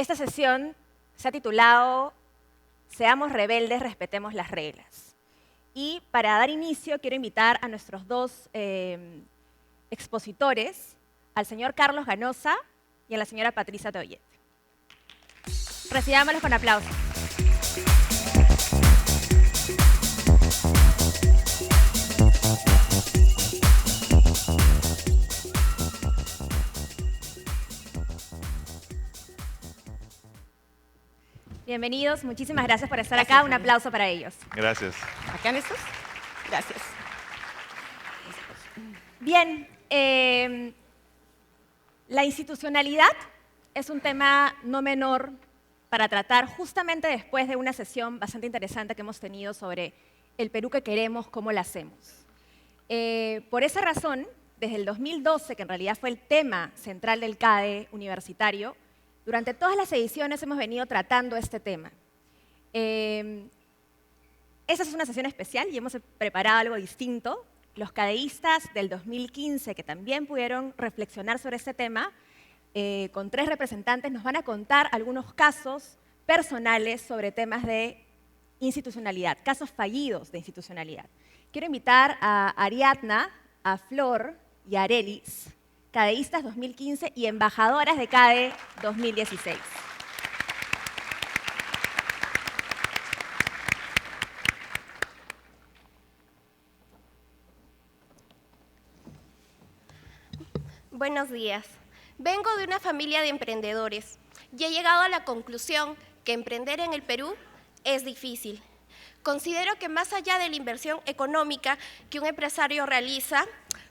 Esta sesión se ha titulado Seamos rebeldes, respetemos las reglas. Y para dar inicio quiero invitar a nuestros dos expositores, al señor Carlos Ganosa y a la señora Patricia Toyet. Recibámoslos con aplausos. Bienvenidos, muchísimas gracias por estar acá. Un aplauso para ellos. Gracias. ¿Acá estos? Gracias. Bien, la institucionalidad es un tema no menor para tratar justamente después de una sesión bastante interesante que hemos tenido sobre el Perú que queremos, cómo lo hacemos. Por esa razón, desde el 2012, que en realidad fue el tema central del CADE universitario, durante todas las ediciones hemos venido tratando este tema. Esta es una sesión especial y hemos preparado algo distinto. Los cadeístas del 2015, que también pudieron reflexionar sobre este tema, con 3 representantes, nos van a contar algunos casos personales sobre temas de institucionalidad, casos fallidos de institucionalidad. Quiero invitar a Ariadna, a Flor y a Arelis, cadeístas 2015 y embajadoras de CADE 2016. Buenos días. Vengo de una familia de emprendedores y he llegado a la conclusión que emprender en el Perú es difícil. Considero que más allá de la inversión económica que un empresario realiza,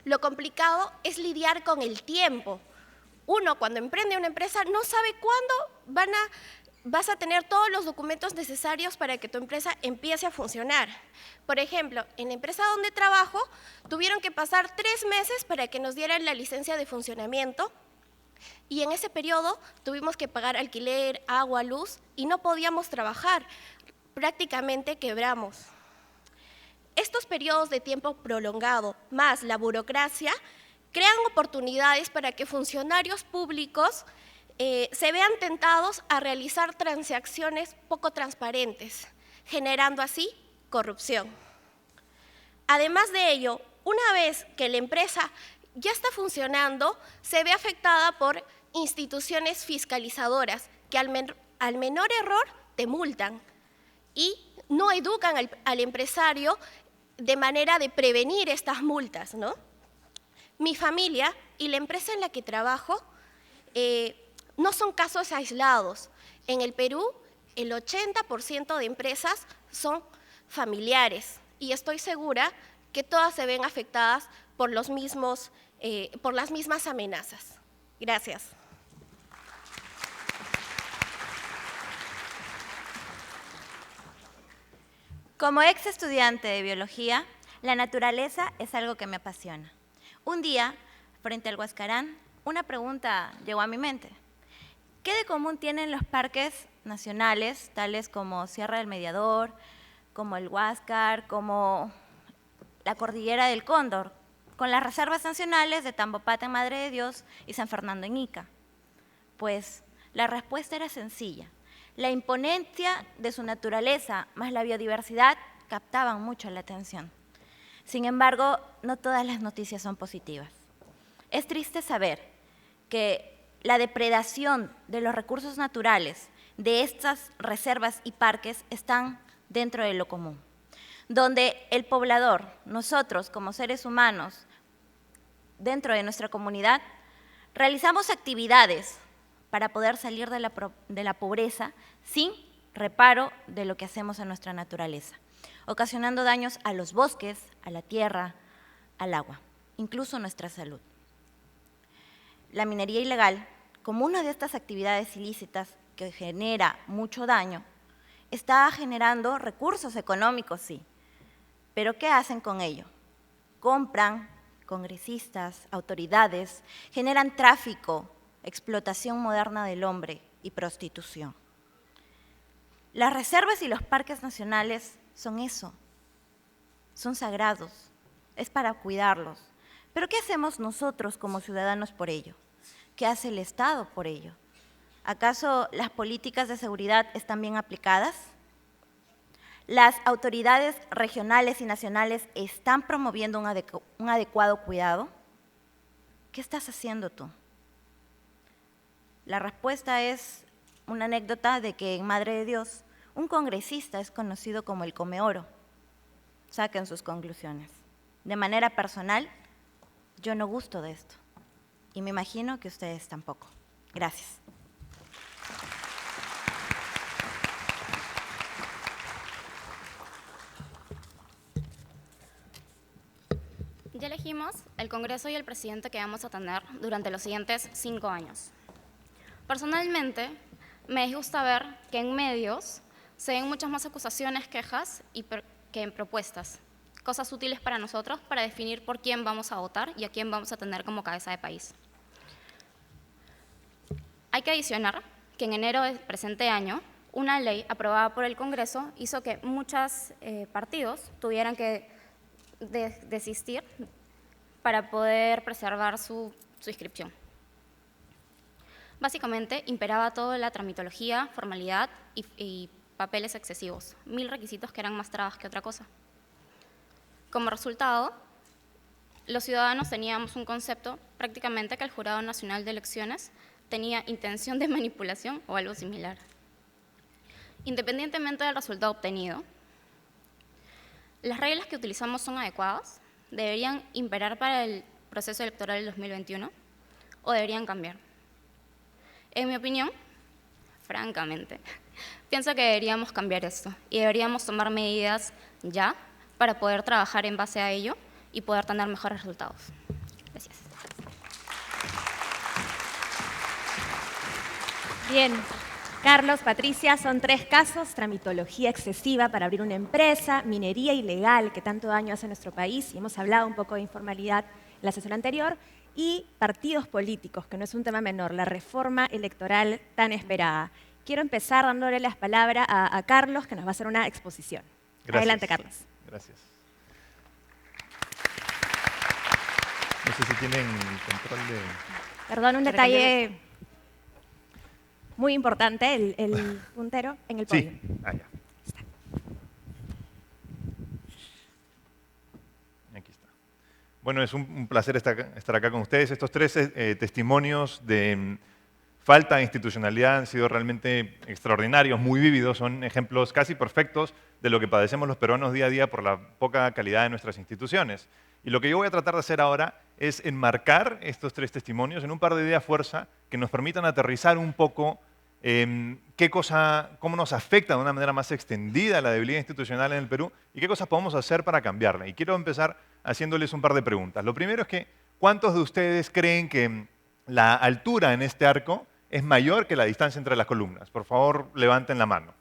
lo complicado es lidiar con el tiempo. Uno, cuando emprende una empresa, no sabe cuándo vas a tener todos los documentos necesarios para que tu empresa empiece a funcionar. Por ejemplo, en la empresa donde trabajo, tuvieron que pasar 3 meses para que nos dieran la licencia de funcionamiento y en ese periodo tuvimos que pagar alquiler, agua, luz y no podíamos trabajar. Prácticamente quebramos. Estos periodos de tiempo prolongado más la burocracia crean oportunidades para que funcionarios públicos se vean tentados a realizar transacciones poco transparentes, generando así corrupción. Además de ello, una vez que la empresa ya está funcionando, se ve afectada por instituciones fiscalizadoras que al menor error te multan y no educan al empresario de manera de prevenir estas multas, ¿no? Mi familia y la empresa en la que trabajo no son casos aislados. En el Perú, el 80% de empresas son familiares y estoy segura que todas se ven afectadas por las mismas amenazas. Gracias. Como ex estudiante de biología, la naturaleza es algo que me apasiona. Un día, frente al Huascarán, una pregunta llegó a mi mente. ¿Qué de común tienen los parques nacionales, tales como Sierra del Mediador, como el Huáscar, como la Cordillera del Cóndor, con las reservas nacionales de Tambopata en Madre de Dios y San Fernando en Ica? Pues la respuesta era sencilla. La imponencia de su naturaleza más la biodiversidad captaban mucho la atención. Sin embargo, no todas las noticias son positivas. Es triste saber que la depredación de los recursos naturales de estas reservas y parques están dentro de lo común, donde el poblador, nosotros como seres humanos, dentro de nuestra comunidad, realizamos actividades para poder salir de la pobreza sin reparo de lo que hacemos a nuestra naturaleza, ocasionando daños a los bosques, a la tierra, al agua, incluso a nuestra salud. La minería ilegal, como una de estas actividades ilícitas que genera mucho daño, está generando recursos económicos, sí, pero ¿qué hacen con ello? Compran congresistas, autoridades, generan tráfico, explotación moderna del hombre y prostitución. Las reservas y los parques nacionales son eso, son sagrados, es para cuidarlos. Pero ¿qué hacemos nosotros como ciudadanos por ello? ¿Qué hace el Estado por ello? ¿Acaso las políticas de seguridad están bien aplicadas? ¿Las autoridades regionales y nacionales están promoviendo un adecuado cuidado? ¿Qué estás haciendo tú? La respuesta es una anécdota de que en Madre de Dios, un congresista es conocido como el Comeoro. Saquen sus conclusiones. De manera personal, yo no gusto de esto. Y me imagino que ustedes tampoco. Gracias. Ya elegimos el Congreso y el presidente que vamos a tener durante los siguientes 5 años. Personalmente, me disgusta ver que en medios se ven muchas más acusaciones, quejas que en propuestas, cosas útiles para nosotros para definir por quién vamos a votar y a quién vamos a tener como cabeza de país. Hay que adicionar que en enero del presente año, una ley aprobada por el Congreso hizo que muchos partidos tuvieran que desistir para poder preservar su inscripción. Básicamente, imperaba toda la tramitología, formalidad y papeles excesivos, 1000 requisitos que eran más trabas que otra cosa. Como resultado, los ciudadanos teníamos un concepto prácticamente que el Jurado Nacional de Elecciones tenía intención de manipulación o algo similar. Independientemente del resultado obtenido, ¿las reglas que utilizamos son adecuadas? ¿Deberían imperar para el proceso electoral del 2021 o deberían cambiar? En mi opinión, francamente, pienso que deberíamos cambiar esto y deberíamos tomar medidas ya para poder trabajar en base a ello y poder tener mejores resultados. Gracias. Bien. Carlos, Patricia, son 3 casos: tramitología excesiva para abrir una empresa, minería ilegal que tanto daño hace a nuestro país, y hemos hablado un poco de informalidad en la sesión anterior, y partidos políticos, que no es un tema menor, la reforma electoral tan esperada. Quiero empezar dándole las palabras a Carlos, que nos va a hacer una exposición. Gracias. Adelante, Carlos. Gracias. No sé si tienen control de... Perdón, un detalle muy importante, el puntero en el podio. Sí, ya. Aquí está. Bueno, es un placer estar acá con ustedes. Estos 3 testimonios de falta de institucionalidad han sido realmente extraordinarios, muy vívidos, son ejemplos casi perfectos de lo que padecemos los peruanos día a día por la poca calidad de nuestras instituciones. Y lo que yo voy a tratar de hacer ahora es enmarcar estos 3 testimonios en un par de ideas fuerza que nos permitan aterrizar un poco cómo nos afecta de una manera más extendida la debilidad institucional en el Perú y qué cosas podemos hacer para cambiarla. Y quiero empezar haciéndoles un par de preguntas. Lo primero es que, ¿cuántos de ustedes creen que la altura en este arco es mayor que la distancia entre las columnas? Por favor, levanten la mano.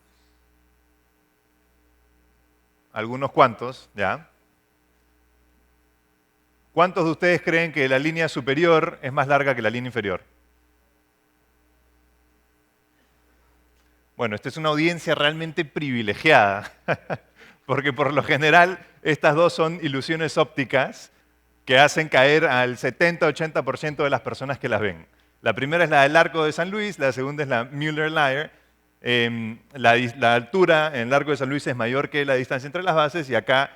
Algunos cuantos, ¿ya? ¿Cuántos de ustedes creen que la línea superior es más larga que la línea inferior? Bueno, esta es una audiencia realmente privilegiada, porque por lo general estas 2 son ilusiones ópticas que hacen caer al 70-80% de las personas que las ven. La primera es la del Arco de San Luis, la segunda es la Müller-Lyer. La altura en el Arco de San Luis es mayor que la distancia entre las bases y acá,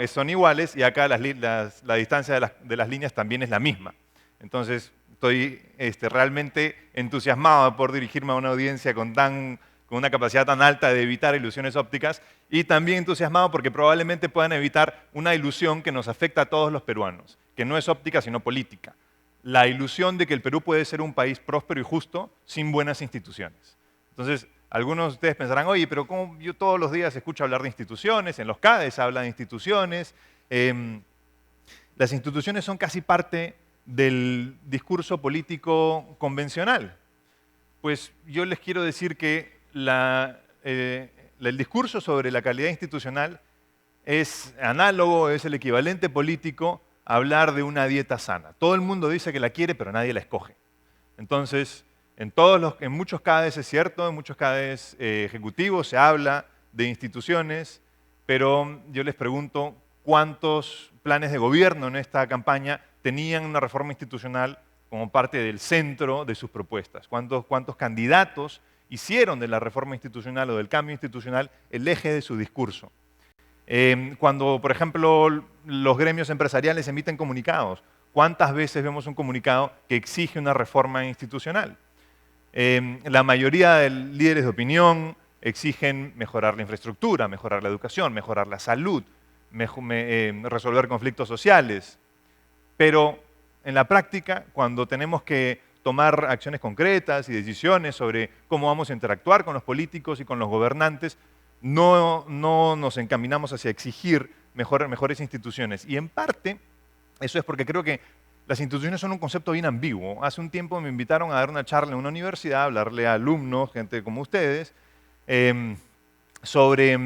son iguales y acá la distancia de las líneas también es la misma. Entonces, estoy realmente entusiasmado por dirigirme a una audiencia con una capacidad tan alta de evitar ilusiones ópticas y también entusiasmado porque probablemente puedan evitar una ilusión que nos afecta a todos los peruanos, que no es óptica sino política. La ilusión de que el Perú puede ser un país próspero y justo sin buenas instituciones. Entonces, algunos de ustedes pensarán, oye, pero ¿cómo yo todos los días escucho hablar de instituciones? En los CADE se habla de instituciones. Las instituciones son casi parte del discurso político convencional. Pues yo les quiero decir que el discurso sobre la calidad institucional es análogo, es el equivalente político a hablar de una dieta sana. Todo el mundo dice que la quiere, pero nadie la escoge. Entonces, en muchos CADES es cierto, en muchos CADES ejecutivos se habla de instituciones, pero yo les pregunto, ¿cuántos planes de gobierno en esta campaña tenían una reforma institucional como parte del centro de sus propuestas. ¿Cuántos candidatos hicieron de la reforma institucional o del cambio institucional el eje de su discurso? Cuando, por ejemplo, los gremios empresariales emiten comunicados, ¿cuántas veces vemos un comunicado que exige una reforma institucional? La mayoría de líderes de opinión exigen mejorar la infraestructura, mejorar la educación, mejorar la salud, resolver conflictos sociales. Pero en la práctica, cuando tenemos que tomar acciones concretas y decisiones sobre cómo vamos a interactuar con los políticos y con los gobernantes, no nos encaminamos hacia exigir mejores instituciones. Y en parte, eso es porque creo que las instituciones son un concepto bien ambiguo. Hace un tiempo me invitaron a dar una charla en una universidad, a hablarle a alumnos, gente como ustedes, sobre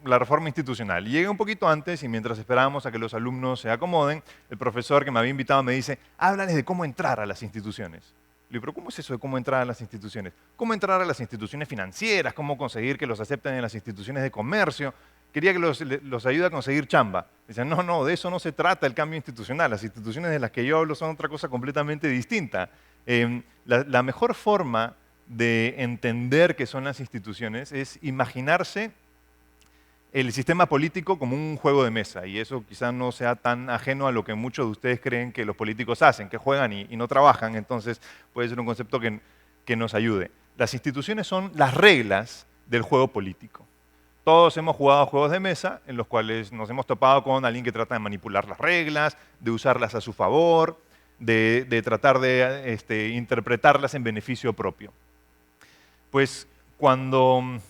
la reforma institucional. Y llegué un poquito antes y mientras esperábamos a que los alumnos se acomoden, el profesor que me había invitado me dice, háblales de cómo entrar a las instituciones. Le digo, pero ¿cómo es eso de cómo entrar a las instituciones? ¿Cómo entrar a las instituciones financieras? ¿Cómo conseguir que los acepten en las instituciones de comercio? Quería que los ayude a conseguir chamba. Dicen, no, de eso no se trata el cambio institucional. Las instituciones de las que yo hablo son otra cosa completamente distinta. La mejor forma de entender qué son las instituciones es imaginarse el sistema político como un juego de mesa, y eso quizás no sea tan ajeno a lo que muchos de ustedes creen que los políticos hacen, que juegan y no trabajan, entonces puede ser un concepto que nos ayude. Las instituciones son las reglas del juego político. Todos hemos jugado juegos de mesa en los cuales nos hemos topado con alguien que trata de manipular las reglas, de usarlas a su favor, de tratar de interpretarlas en beneficio propio. Pues cuando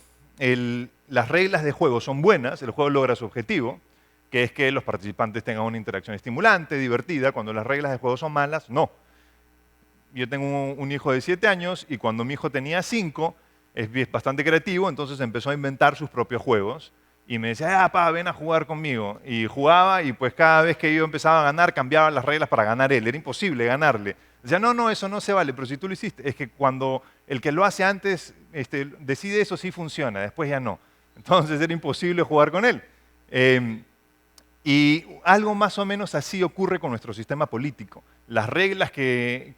las reglas de juego son buenas, el juego logra su objetivo, que es que los participantes tengan una interacción estimulante, divertida. Cuando las reglas de juego son malas, no. Yo tengo un hijo de 7 años y cuando mi hijo tenía 5, es bastante creativo, entonces empezó a inventar sus propios juegos y me decía, papá, ven a jugar conmigo. Y jugaba y pues cada vez que yo empezaba a ganar, cambiaba las reglas para ganar él. Era imposible ganarle. Decía, no, eso no se vale, pero si tú lo hiciste, es que cuando el que lo hace antes decide eso sí funciona, después ya no. Entonces era imposible jugar con él. Y algo más o menos así ocurre con nuestro sistema político. Las reglas que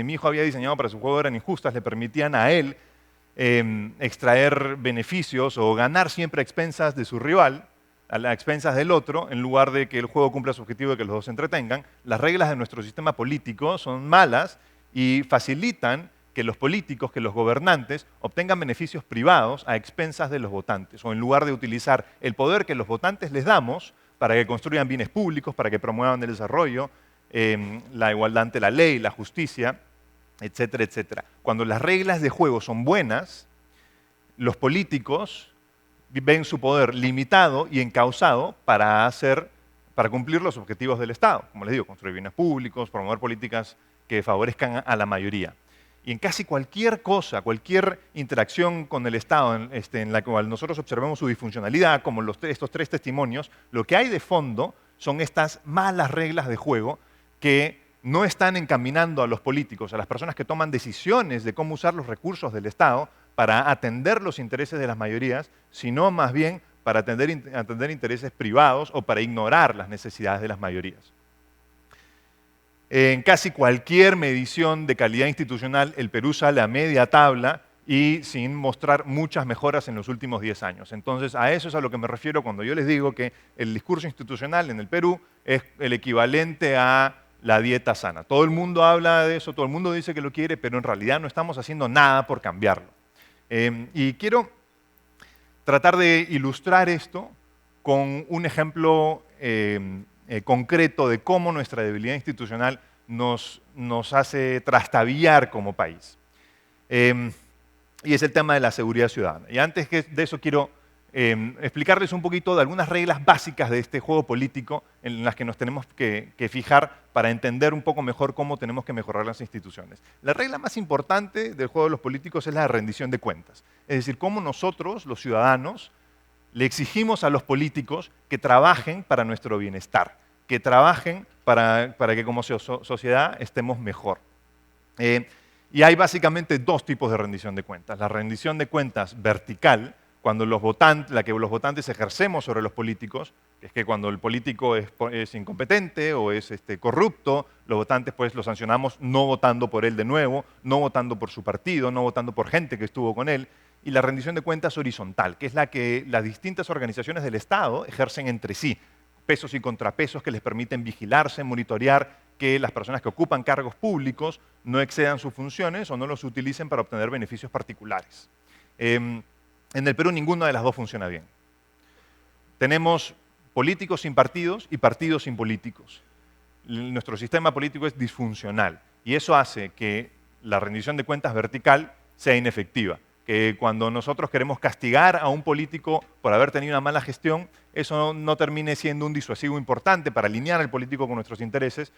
mi hijo había diseñado para su juego eran injustas, le permitían a él extraer beneficios o ganar siempre a expensas de su rival, a expensas del otro, en lugar de que el juego cumpla su objetivo de que los dos se entretengan. Las reglas de nuestro sistema político son malas y facilitan que los políticos, que los gobernantes, obtengan beneficios privados a expensas de los votantes, o en lugar de utilizar el poder que los votantes les damos para que construyan bienes públicos, para que promuevan el desarrollo, la igualdad ante la ley, la justicia, etcétera, etcétera. Cuando las reglas de juego son buenas, los políticos ven su poder limitado y encauzado para cumplir los objetivos del Estado. Como les digo, construir bienes públicos, promover políticas que favorezcan a la mayoría. Y en casi cualquier cosa, cualquier interacción con el Estado en la cual nosotros observemos su disfuncionalidad, como estos 3 testimonios, lo que hay de fondo son estas malas reglas de juego que no están encaminando a los políticos, a las personas que toman decisiones de cómo usar los recursos del Estado para atender los intereses de las mayorías, sino más bien para atender intereses privados o para ignorar las necesidades de las mayorías. En casi cualquier medición de calidad institucional, el Perú sale a media tabla y sin mostrar muchas mejoras en los últimos 10 años. Entonces, a eso es a lo que me refiero cuando yo les digo que el discurso institucional en el Perú es el equivalente a la dieta sana. Todo el mundo habla de eso, todo el mundo dice que lo quiere, pero en realidad no estamos haciendo nada por cambiarlo. Y quiero tratar de ilustrar esto con un ejemplo concreto de cómo nuestra debilidad institucional nos hace trastabillar como país. Y es el tema de la seguridad ciudadana. Y antes de eso quiero explicarles un poquito de algunas reglas básicas de este juego político en las que nos tenemos que fijar para entender un poco mejor cómo tenemos que mejorar las instituciones. La regla más importante del juego de los políticos es la rendición de cuentas. Es decir, cómo nosotros, los ciudadanos, le exigimos a los políticos que trabajen para nuestro bienestar, que trabajen para que como sociedad estemos mejor. Y hay básicamente 2 tipos de rendición de cuentas. La rendición de cuentas vertical, cuando la que los votantes ejercemos sobre los políticos, Es que cuando el político es incompetente o es corrupto, los votantes pues lo sancionamos no votando por él de nuevo, no votando por su partido, no votando por gente que estuvo con él. Y la rendición de cuentas horizontal, que es la que las distintas organizaciones del Estado ejercen entre sí, pesos y contrapesos que les permiten vigilarse, monitorear que las personas que ocupan cargos públicos no excedan sus funciones o no los utilicen para obtener beneficios particulares. En el Perú ninguna de las dos funciona bien. Tenemos políticos sin partidos y partidos sin políticos. Nuestro sistema político es disfuncional y eso hace que la rendición de cuentas vertical sea inefectiva. Que cuando nosotros queremos castigar a un político por haber tenido una mala gestión, eso no termine siendo un disuasivo importante para alinear al político con nuestros intereses,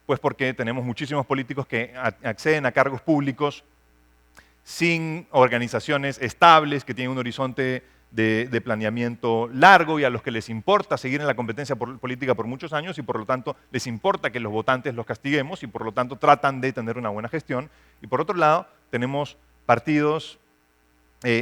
pues porque tenemos muchísimos políticos que acceden a cargos públicos sin organizaciones estables, que tienen un horizonte de planeamiento largo y a los que les importa seguir en la competencia política por muchos años y por lo tanto les importa que los votantes los castiguemos y por lo tanto tratan de tener una buena gestión. Y por otro lado, tenemos partidos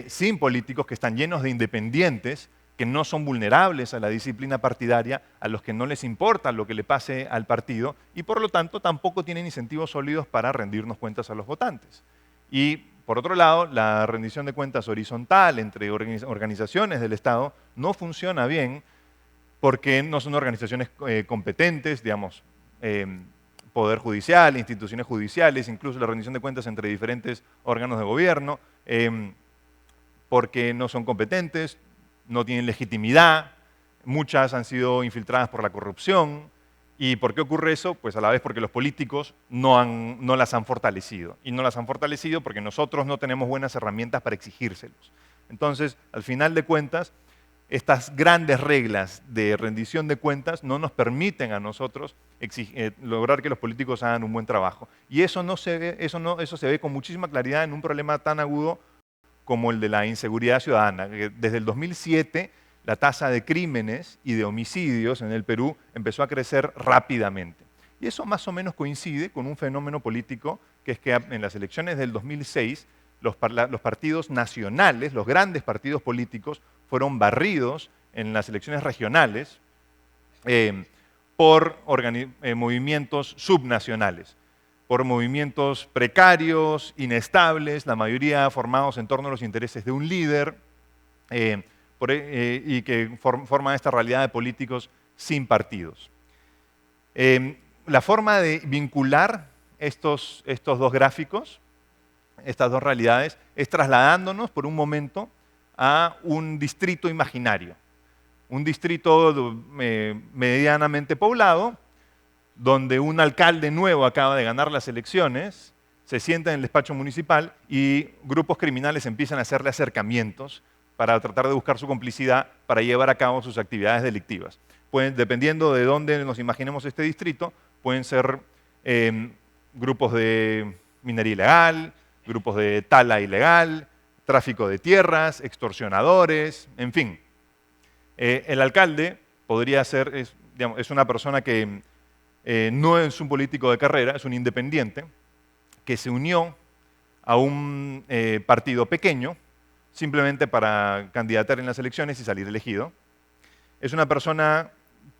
sin políticos que están llenos de independientes, que no son vulnerables a la disciplina partidaria, a los que no les importa lo que le pase al partido y por lo tanto tampoco tienen incentivos sólidos para rendirnos cuentas a los votantes. Y por otro lado, la rendición de cuentas horizontal entre organizaciones del Estado no funciona bien porque no son organizaciones competentes, digamos, poder judicial, instituciones judiciales, incluso la rendición de cuentas entre diferentes órganos de gobierno, porque no son competentes, no tienen legitimidad, muchas han sido infiltradas por la corrupción. ¿Y por qué ocurre eso? Pues a la vez porque los políticos no las han fortalecido. Y no las han fortalecido porque nosotros no tenemos buenas herramientas para exigírselos. Entonces, al final de cuentas, estas grandes reglas de rendición de cuentas no nos permiten a nosotros lograr que los políticos hagan un buen trabajo. Y eso se ve con muchísima claridad en un problema tan agudo como el de la inseguridad ciudadana. Desde el 2007, la tasa de crímenes y de homicidios en el Perú empezó a crecer rápidamente. Y eso más o menos coincide con un fenómeno político, que es que en las elecciones del 2006, los partidos nacionales, los grandes partidos políticos, fueron barridos en las elecciones regionales por movimientos subnacionales, por movimientos precarios, inestables, la mayoría formados en torno a los intereses de un líder, y que forman esta realidad de políticos sin partidos. La forma de vincular estos dos gráficos, estas dos realidades, es trasladándonos por un momento a un distrito imaginario, un distrito medianamente poblado, donde un alcalde nuevo acaba de ganar las elecciones, se sienta en el despacho municipal y grupos criminales empiezan a hacerle acercamientos para tratar de buscar su complicidad para llevar a cabo sus actividades delictivas. Dependiendo de dónde nos imaginemos este distrito, pueden ser grupos de minería ilegal, grupos de tala ilegal, tráfico de tierras, extorsionadores, en fin. El alcalde podría ser, es una persona que no es un político de carrera, es un independiente, que se unió a un partido pequeño, simplemente para candidatar en las elecciones y salir elegido. Es una persona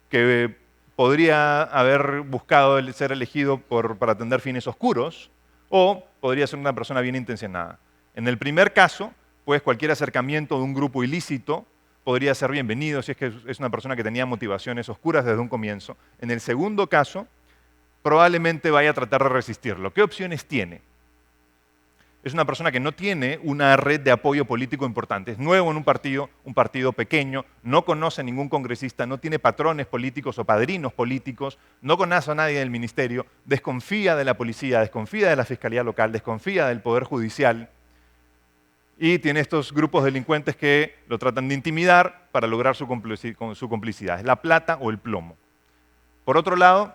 que podría haber buscado ser elegido para atender fines oscuros o podría ser una persona bien intencionada. En el primer caso, pues cualquier acercamiento de un grupo ilícito podría ser bienvenido si es que es una persona que tenía motivaciones oscuras desde un comienzo. En el segundo caso, probablemente vaya a tratar de resistirlo. ¿Qué opciones tiene? Es una persona que no tiene una red de apoyo político importante. Es nuevo en un partido pequeño, no conoce a ningún congresista, no tiene patrones políticos o padrinos políticos, no conoce a nadie del ministerio, desconfía de la policía, desconfía de la fiscalía local, desconfía del poder judicial y tiene estos grupos delincuentes que lo tratan de intimidar para lograr su complicidad. Es la plata o el plomo. Por otro lado,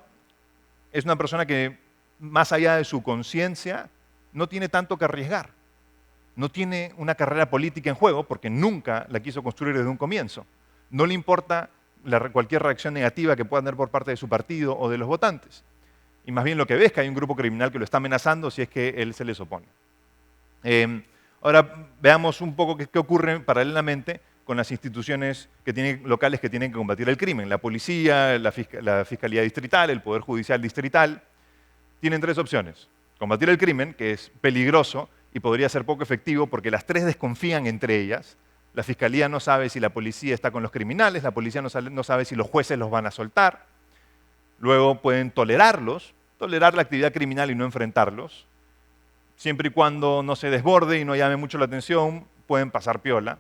es una persona que, más allá de su conciencia, no tiene tanto que arriesgar. No tiene una carrera política en juego porque nunca la quiso construir desde un comienzo. No le importa cualquier reacción negativa que pueda tener por parte de su partido o de los votantes. Y más bien lo que ve es que hay un grupo criminal que lo está amenazando si es que él se les opone. Ahora veamos un poco qué ocurre paralelamente con las instituciones locales que tienen que combatir el crimen. La policía, la Fiscalía Distrital, el Poder Judicial Distrital. Tienen 3 opciones. Combatir el crimen, que es peligroso y podría ser poco efectivo porque las 3 desconfían entre ellas. La Fiscalía no sabe si la policía está con los criminales, la policía no sabe si los jueces los van a soltar. Luego pueden tolerar la actividad criminal y no enfrentarlos. Siempre y cuando no se desborde y no llame mucho la atención, pueden pasar piola.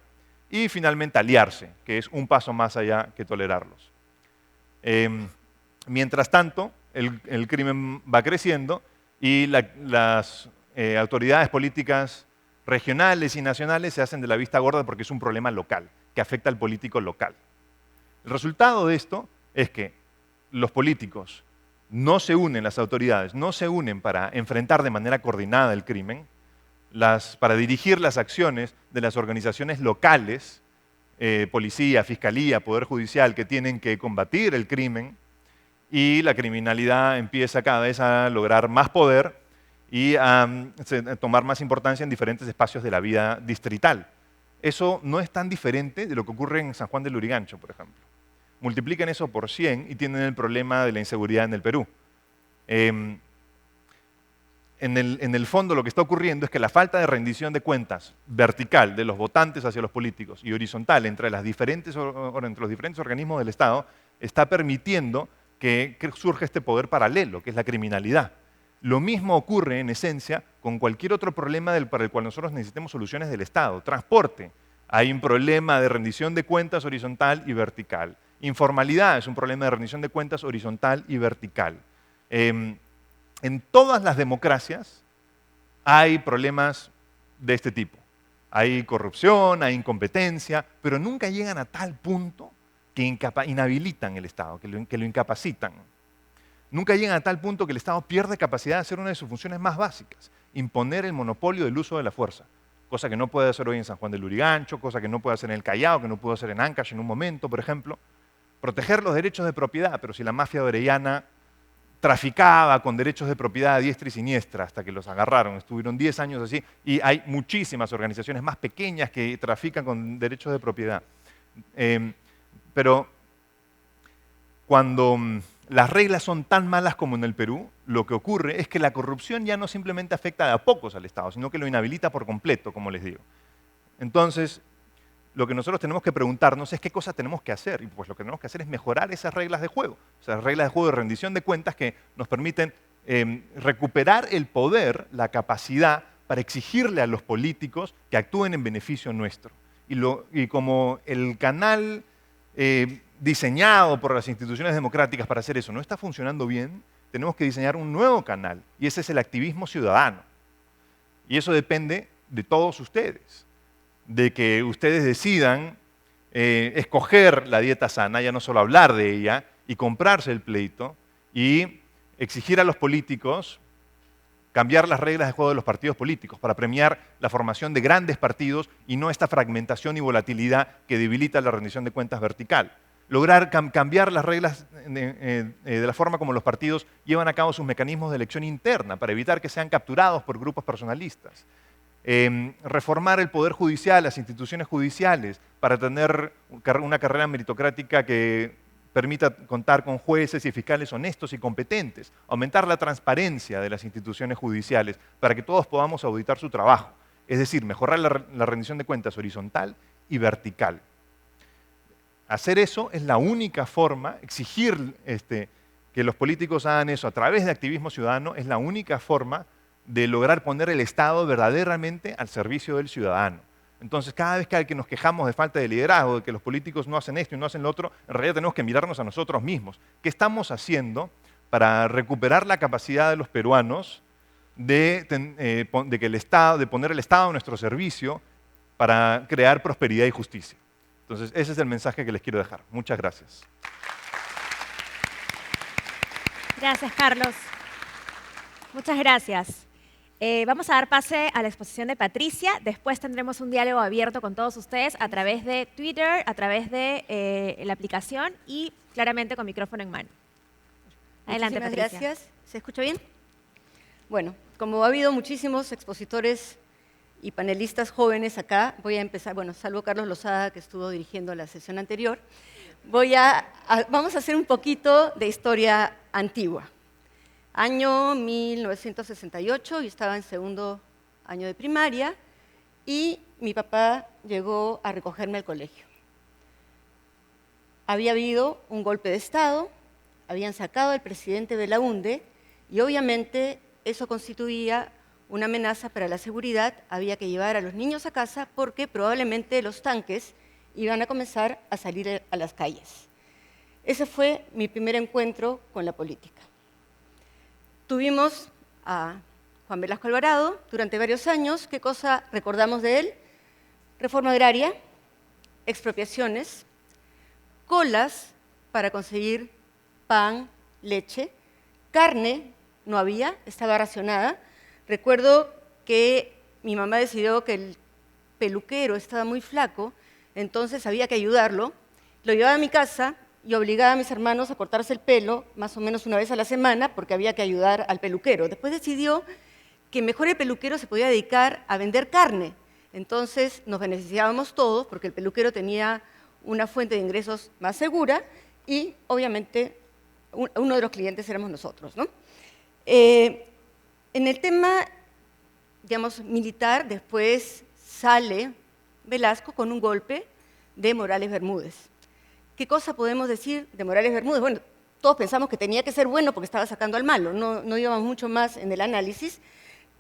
Y finalmente aliarse, que es un paso más allá que tolerarlos. Mientras tanto, el crimen va creciendo y las autoridades políticas regionales y nacionales se hacen de la vista gorda porque es un problema local, que afecta al político local. El resultado de esto es que los políticos no se unen, las autoridades no se unen para enfrentar de manera coordinada el crimen, para dirigir las acciones de las organizaciones locales, policía, fiscalía, poder judicial, que tienen que combatir el crimen, y la criminalidad empieza cada vez a lograr más poder y a tomar más importancia en diferentes espacios de la vida distrital. Eso no es tan diferente de lo que ocurre en San Juan del Lurigancho, por ejemplo. Multiplican eso por 100 y tienen el problema de la inseguridad en el Perú. En el fondo lo que está ocurriendo es que la falta de rendición de cuentas vertical de los votantes hacia los políticos y horizontal entre los diferentes organismos del Estado está permitiendo que surja este poder paralelo, que es la criminalidad. Lo mismo ocurre, en esencia, con cualquier otro problema para el cual nosotros necesitemos soluciones del Estado. Transporte. Hay un problema de rendición de cuentas horizontal y vertical. Informalidad es un problema de rendición de cuentas horizontal y vertical. En todas las democracias hay problemas de este tipo. Hay corrupción, hay incompetencia, pero nunca llegan a tal punto que inhabilitan el Estado, que lo incapacitan. Nunca llegan a tal punto que el Estado pierde capacidad de hacer una de sus funciones más básicas, imponer el monopolio del uso de la fuerza, cosa que no puede hacer hoy en San Juan del Lurigancho, cosa que no puede hacer en el Callao, que no pudo hacer en Ancash en un momento, por ejemplo. Proteger los derechos de propiedad, pero si la mafia de Orellana traficaba con derechos de propiedad a diestra y siniestra hasta que los agarraron, estuvieron 10 años así, y hay muchísimas organizaciones más pequeñas que trafican con derechos de propiedad. Pero cuando las reglas son tan malas como en el Perú, lo que ocurre es que la corrupción ya no simplemente afecta de a pocos al Estado, sino que lo inhabilita por completo, como les digo. Entonces, lo que nosotros tenemos que preguntarnos es qué cosas tenemos que hacer. Y pues lo que tenemos que hacer es mejorar esas reglas de juego. O sea, reglas de juego de rendición de cuentas que nos permiten recuperar el poder, la capacidad para exigirle a los políticos que actúen en beneficio nuestro. Y como el canal diseñado por las instituciones democráticas para hacer eso no está funcionando bien, tenemos que diseñar un nuevo canal. Y ese es el activismo ciudadano. Y eso depende de todos ustedes. De que ustedes decidan escoger la dieta sana, ya no solo hablar de ella, y comprarse el pleito, y exigir a los políticos cambiar las reglas de juego de los partidos políticos para premiar la formación de grandes partidos y no esta fragmentación y volatilidad que debilita la rendición de cuentas vertical. Lograr cambiar las reglas de la forma como los partidos llevan a cabo sus mecanismos de elección interna para evitar que sean capturados por grupos personalistas. Reformar el poder judicial, las instituciones judiciales, para tener una carrera meritocrática que permita contar con jueces y fiscales honestos y competentes. Aumentar la transparencia de las instituciones judiciales para que todos podamos auditar su trabajo. Es decir, mejorar la rendición de cuentas horizontal y vertical. Hacer eso es la única forma, exigir que los políticos hagan eso a través de activismo ciudadano, es la única forma de lograr poner el Estado verdaderamente al servicio del ciudadano. Entonces, cada vez que nos quejamos de falta de liderazgo, de que los políticos no hacen esto y no hacen lo otro, en realidad tenemos que mirarnos a nosotros mismos. ¿Qué estamos haciendo para recuperar la capacidad de los peruanos de poner el Estado a nuestro servicio para crear prosperidad y justicia? Entonces, ese es el mensaje que les quiero dejar. Muchas gracias. Gracias, Carlos. Muchas gracias. Vamos a dar pase a la exposición de Patricia. Después tendremos un diálogo abierto con todos ustedes a través de Twitter, a través de la aplicación y claramente con micrófono en mano. Adelante, Muchísimas Patricia. gracias. ¿Se escucha bien? Bueno, como ha habido muchísimos expositores y panelistas jóvenes acá, voy a empezar, bueno, salvo Carlos Lozada, que estuvo dirigiendo la sesión anterior, vamos a hacer un poquito de historia antigua. Año 1968, yo estaba en segundo año de primaria, y mi papá llegó a recogerme al colegio. Había habido un golpe de Estado, habían sacado al presidente Belaúnde, y obviamente eso constituía una amenaza para la seguridad. Había que llevar a los niños a casa porque probablemente los tanques iban a comenzar a salir a las calles. Ese fue mi primer encuentro con la política. Tuvimos a Juan Velasco Alvarado durante varios años. ¿Qué cosa recordamos de él? Reforma agraria, expropiaciones, colas para conseguir pan, leche, carne no había, estaba racionada. Recuerdo que mi mamá decidió que el peluquero estaba muy flaco, entonces había que ayudarlo. Lo llevaba a mi casa y obligaba a mis hermanos a cortarse el pelo más o menos una vez a la semana porque había que ayudar al peluquero. Después decidió que mejor el peluquero se podía dedicar a vender carne. Entonces nos beneficiábamos todos porque el peluquero tenía una fuente de ingresos más segura y obviamente uno de los clientes éramos nosotros, ¿no? En el tema, digamos, militar, después sale Velasco con un golpe de Morales Bermúdez. ¿Qué cosa podemos decir de Morales Bermúdez? Bueno, todos pensamos que tenía que ser bueno porque estaba sacando al malo, no íbamos mucho más en el análisis,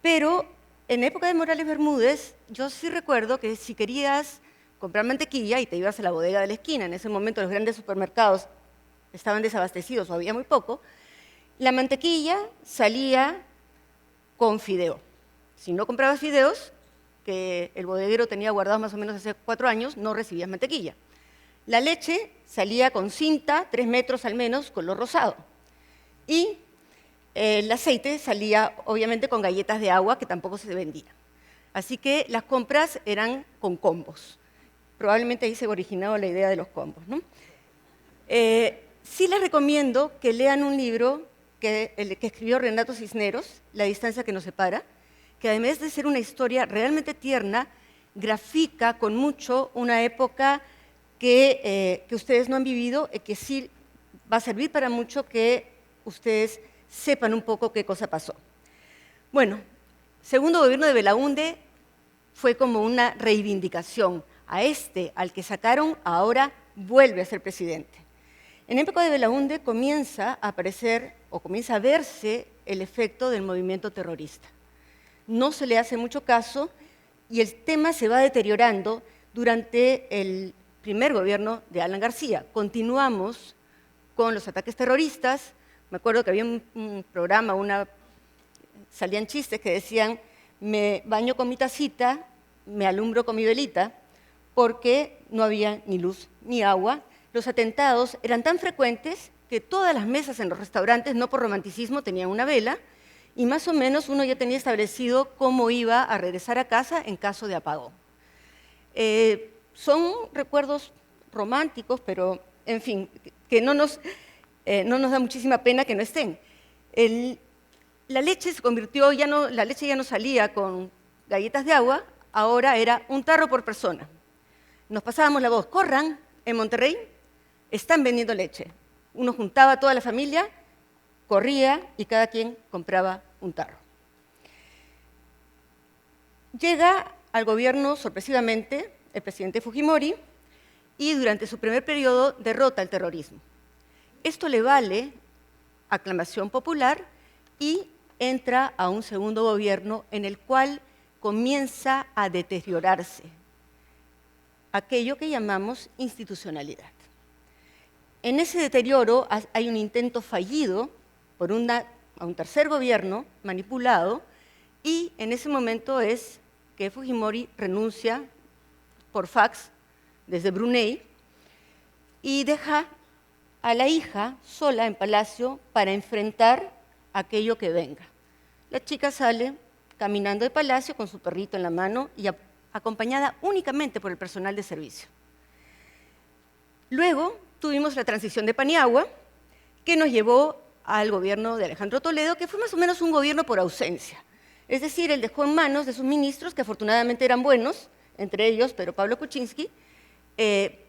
pero en época de Morales Bermúdez, yo sí recuerdo que si querías comprar mantequilla y te ibas a la bodega de la esquina, en ese momento los grandes supermercados estaban desabastecidos o había muy poco, la mantequilla salía con fideo. Si no comprabas fideos, que el bodeguero tenía guardados más o menos hace 4 años, no recibías mantequilla. La leche salía con cinta, 3 metros al menos, color rosado. Y el aceite salía obviamente con galletas de agua que tampoco se vendían. Así que las compras eran con combos. Probablemente ahí se originó la idea de los combos, ¿no? Sí les recomiendo que lean un libro que escribió Renato Cisneros, La distancia que nos separa, que además de ser una historia realmente tierna, grafica con mucho una época que ustedes no han vivido y que sí va a servir para mucho que ustedes sepan un poco qué cosa pasó. Bueno, segundo gobierno de Belaúnde fue como una reivindicación. Al que sacaron, ahora vuelve a ser presidente. En época de Belaúnde comienza a aparecer o comienza a verse el efecto del movimiento terrorista. No se le hace mucho caso y el tema se va deteriorando durante el primer gobierno de Alan García. Continuamos con los ataques terroristas. Me acuerdo que había un programa, salían chistes que decían: me baño con mi tacita, me alumbro con mi velita, porque no había ni luz ni agua. Los atentados eran tan frecuentes que todas las mesas en los restaurantes, no por romanticismo, tenían una vela, y más o menos uno ya tenía establecido cómo iba a regresar a casa en caso de apagón. Son recuerdos románticos, pero, en fin, que no nos da muchísima pena que no estén. La leche se convirtió, la leche ya no salía con galletas de agua, ahora era un tarro por persona. Nos pasábamos la voz: corran, en Monterrey están vendiendo leche. Uno juntaba a toda la familia, corría y cada quien compraba un tarro. Llega al gobierno sorpresivamente el presidente Fujimori y durante su primer periodo derrota el terrorismo. Esto le vale aclamación popular y entra a un segundo gobierno en el cual comienza a deteriorarse aquello que llamamos institucionalidad. En ese deterioro hay un intento fallido por a un tercer gobierno manipulado, y en ese momento es que Fujimori renuncia por fax desde Brunei y deja a la hija sola en Palacio para enfrentar aquello que venga. La chica sale caminando de Palacio con su perrito en la mano y acompañada únicamente por el personal de servicio. Luego tuvimos la transición de Paniagua, que nos llevó al gobierno de Alejandro Toledo, que fue más o menos un gobierno por ausencia. Es decir, él dejó en manos de sus ministros, que afortunadamente eran buenos, entre ellos Pedro Pablo Kuczynski,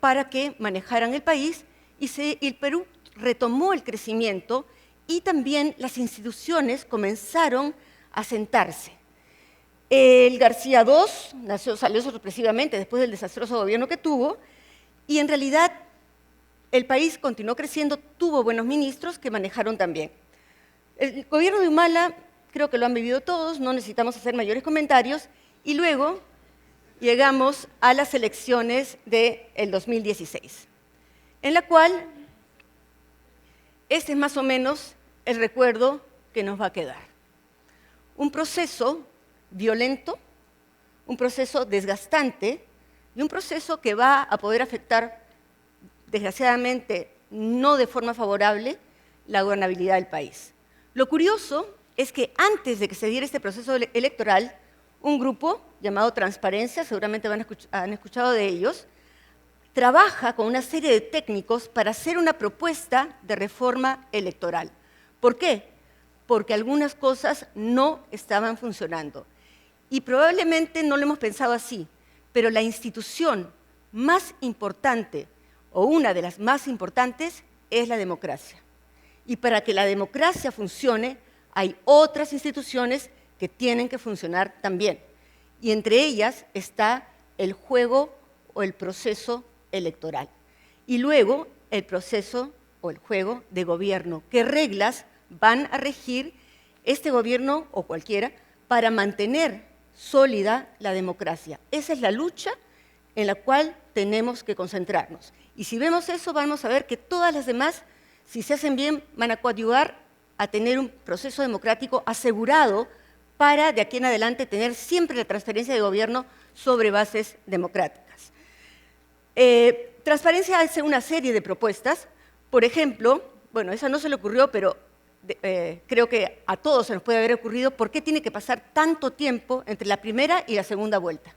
para que manejaran el país y el Perú retomó el crecimiento y también las instituciones comenzaron a sentarse. El García II salió sorpresivamente después del desastroso gobierno que tuvo y en realidad el país continuó creciendo, tuvo buenos ministros que manejaron también. El gobierno de Humala, creo que lo han vivido todos, no necesitamos hacer mayores comentarios, y luego llegamos a las elecciones del 2016, en la cual este es más o menos el recuerdo que nos va a quedar. Un proceso violento, un proceso desgastante y un proceso que va a poder afectar, desgraciadamente, no de forma favorable, la gobernabilidad del país. Lo curioso es que antes de que se diera este proceso electoral, un grupo llamado Transparencia, seguramente han escuchado de ellos, trabaja con una serie de técnicos para hacer una propuesta de reforma electoral. ¿Por qué? Porque algunas cosas no estaban funcionando. Y probablemente no lo hemos pensado así, pero la institución más importante, o una de las más importantes, es la democracia. Y para que la democracia funcione, hay otras instituciones que tienen que funcionar también. Y entre ellas está el juego o el proceso electoral. Y luego el proceso o el juego de gobierno. ¿Qué reglas van a regir este gobierno o cualquiera para mantener sólida la democracia? Esa es la lucha en la cual tenemos que concentrarnos. Y si vemos eso, vamos a ver que todas las demás, si se hacen bien, van a coadyuvar a tener un proceso democrático asegurado para, de aquí en adelante, tener siempre la transferencia de gobierno sobre bases democráticas. Transparencia hace una serie de propuestas. Por ejemplo, bueno, esa no se le ocurrió, pero creo que a todos se nos puede haber ocurrido, ¿por qué tiene que pasar tanto tiempo entre la primera y la segunda vuelta?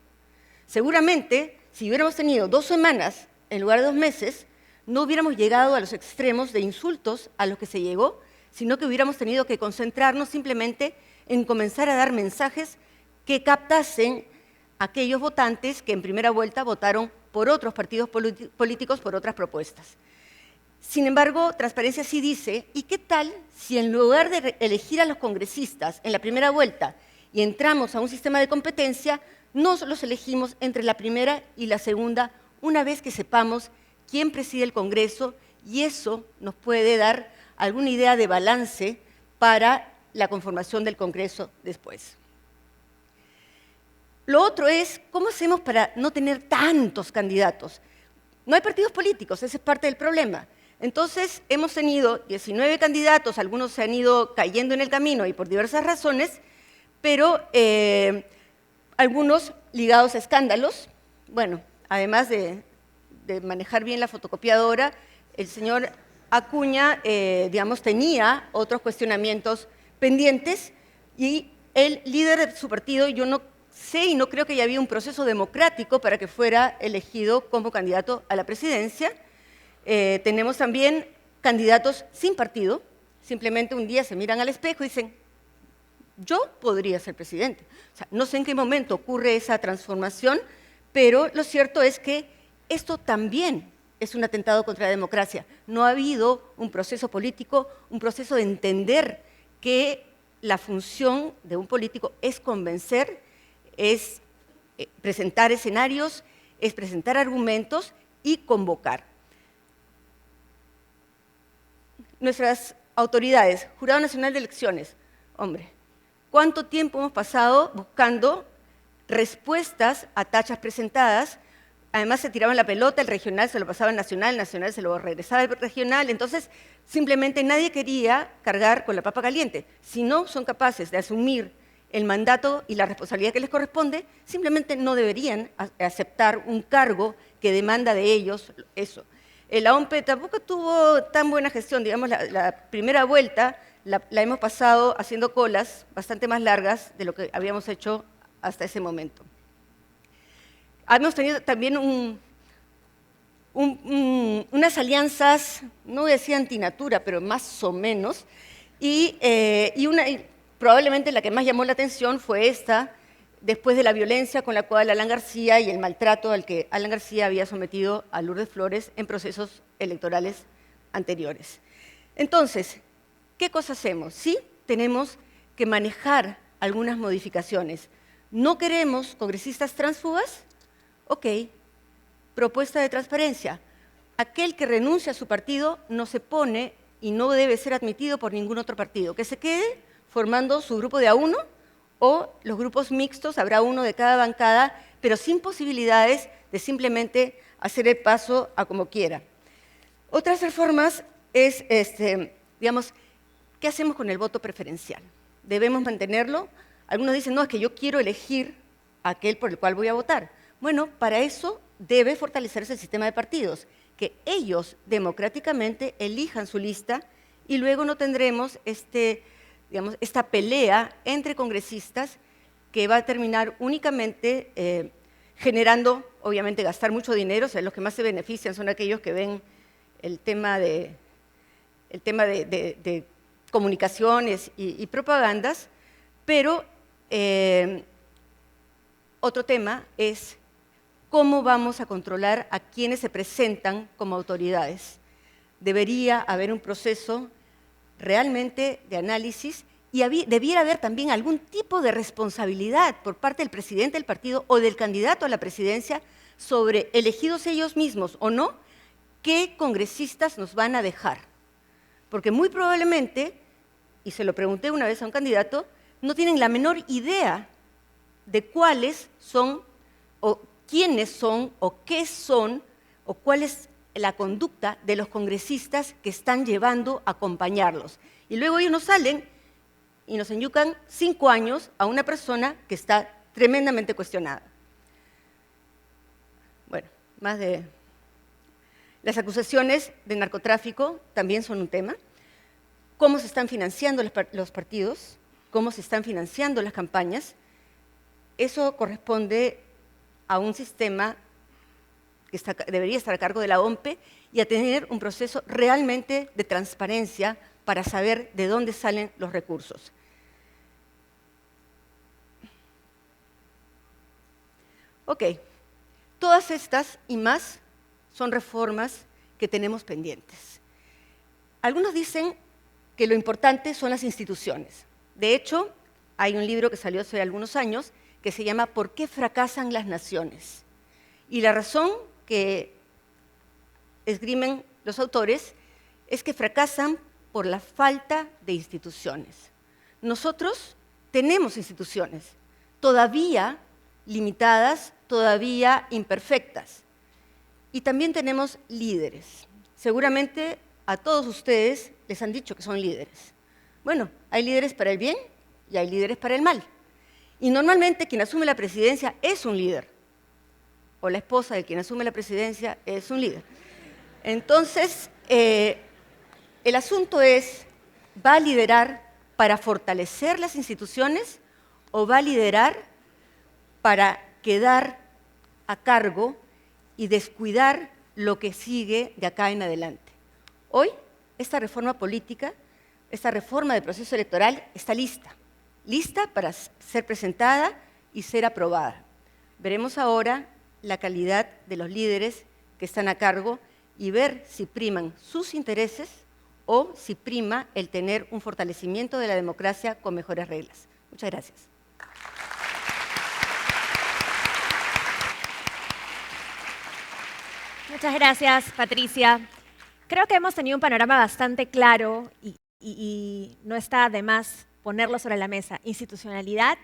Seguramente, si hubiéramos tenido 2 semanas en lugar de 2 meses, no hubiéramos llegado a los extremos de insultos a los que se llegó, sino que hubiéramos tenido que concentrarnos simplemente en comenzar a dar mensajes que captasen a aquellos votantes que en primera vuelta votaron por otros partidos políticos, por otras propuestas. Sin embargo, Transparencia sí dice, ¿y qué tal si en lugar de elegir a los congresistas en la primera vuelta y entramos a un sistema de competencia, nos los elegimos entre la primera y la segunda, una vez que sepamos quién preside el Congreso, y eso nos puede dar alguna idea de balance para la conformación del Congreso después. Lo otro es, ¿cómo hacemos para no tener tantos candidatos? No hay partidos políticos, ese es parte del problema. Entonces, hemos tenido 19 candidatos, algunos se han ido cayendo en el camino y por diversas razones, pero algunos ligados a escándalos. Bueno, además de manejar bien la fotocopiadora, el señor Acuña, digamos, tenía otros cuestionamientos pendientes y el líder de su partido, yo no sé y no creo que haya habido un proceso democrático para que fuera elegido como candidato a la presidencia. Tenemos también candidatos sin partido, simplemente un día se miran al espejo y dicen, yo podría ser presidente. O sea, no sé en qué momento ocurre esa transformación, pero lo cierto es que esto también es un atentado contra la democracia. No ha habido un proceso político, un proceso de entender que la función de un político es convencer, es presentar escenarios, es presentar argumentos y convocar. Nuestras autoridades, Jurado Nacional de Elecciones, hombre, ¿cuánto tiempo hemos pasado buscando respuestas a tachas presentadas? Además se tiraban la pelota, el regional se lo pasaba al nacional, el nacional se lo regresaba al regional, entonces simplemente nadie quería cargar con la papa caliente. Si no son capaces de asumir el mandato y la responsabilidad que les corresponde, simplemente no deberían aceptar un cargo que demanda de ellos eso. La OMPE tampoco tuvo tan buena gestión, digamos, la primera vuelta la hemos pasado haciendo colas bastante más largas de lo que habíamos hecho hasta ese momento. Hemos tenido también unas alianzas, no voy a decir antinatura, pero más o menos, y probablemente la que más llamó la atención fue esta, después de la violencia con la cual Alan García y el maltrato al que Alan García había sometido a Lourdes Flores en procesos electorales anteriores. Entonces, ¿qué cosa hacemos? Sí, tenemos que manejar algunas modificaciones. ¿No queremos congresistas tránsfugas? Ok, propuesta de transparencia. Aquel que renuncia a su partido no se pone y no debe ser admitido por ningún otro partido. Que se quede formando su grupo de A1 o los grupos mixtos, habrá uno de cada bancada, pero sin posibilidades de simplemente hacer el paso a como quiera. Otras reformas es, digamos, ¿qué hacemos con el voto preferencial? ¿Debemos mantenerlo? Algunos dicen, no, es que yo quiero elegir a aquel por el cual voy a votar. Bueno, para eso debe fortalecerse el sistema de partidos, que ellos democráticamente elijan su lista y luego no tendremos esta pelea entre congresistas que va a terminar únicamente generando, obviamente, gastar mucho dinero. O sea, los que más se benefician son aquellos que ven el tema de comunicaciones y propagandas, pero otro tema es cómo vamos a controlar a quienes se presentan como autoridades. Debería haber un proceso realmente de análisis y debiera haber también algún tipo de responsabilidad por parte del presidente del partido o del candidato a la presidencia sobre, elegidos ellos mismos o no, qué congresistas nos van a dejar. Porque muy probablemente, y se lo pregunté una vez a un candidato, no tienen la menor idea de cuáles son, o quiénes son, o qué son, o cuál es la conducta de los congresistas que están llevando a acompañarlos. Y luego ellos nos salen y nos enyucan 5 años a una persona que está tremendamente cuestionada. Bueno, más de... Las acusaciones de narcotráfico también son un tema. Cómo se están financiando los partidos, cómo se están financiando las campañas. Eso corresponde a un sistema que debería estar a cargo de la OMPE y a tener un proceso realmente de transparencia para saber de dónde salen los recursos. Ok, todas estas y más son reformas que tenemos pendientes. Algunos dicen que lo importante son las instituciones. De hecho, hay un libro que salió hace algunos años que se llama ¿Por qué fracasan las naciones? Y la razón que esgrimen los autores es que fracasan por la falta de instituciones. Nosotros tenemos instituciones, todavía limitadas, todavía imperfectas. Y también tenemos líderes. Seguramente a todos ustedes les han dicho que son líderes. Bueno, hay líderes para el bien y hay líderes para el mal. Y normalmente quien asume la presidencia es un líder. O la esposa de quien asume la presidencia es un líder. Entonces, el asunto es, ¿va a liderar para fortalecer las instituciones o va a liderar para quedar a cargo y descuidar lo que sigue de acá en adelante? Hoy, esta reforma política, esta reforma del proceso electoral está lista para ser presentada y ser aprobada. Veremos ahora la calidad de los líderes que están a cargo y ver si priman sus intereses o si prima el tener un fortalecimiento de la democracia con mejores reglas. Muchas gracias. Muchas gracias, Patricia. Creo que hemos tenido un panorama bastante claro y no está de más ponerlo sobre la mesa. Institucionalidad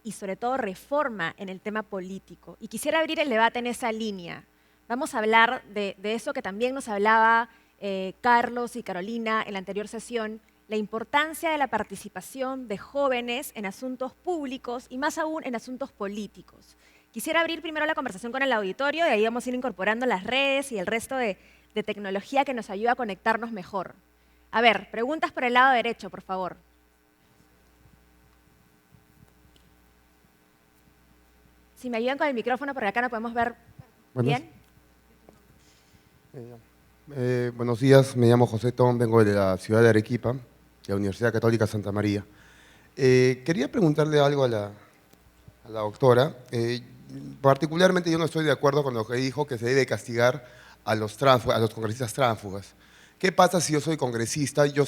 y sobre todo reforma en el tema político. Y quisiera abrir el debate en esa línea. Vamos a hablar de eso que también nos hablaba Carlos y Carolina en la anterior sesión, la importancia de la participación de jóvenes en asuntos públicos y más aún en asuntos políticos. Quisiera abrir primero la conversación con el auditorio y ahí vamos a ir incorporando las redes y el resto de tecnología que nos ayuda a conectarnos mejor. A ver, preguntas por el lado derecho, por favor. Si me ayudan con el micrófono, porque acá no podemos ver bien. Buenos días, me llamo José Tom, vengo de la ciudad de Arequipa, de la Universidad Católica Santa María. Quería preguntarle algo a la doctora. Particularmente yo no estoy de acuerdo con lo que dijo que se debe castigar a los congresistas tránsfugas. ¿Qué pasa si yo soy congresista? Yo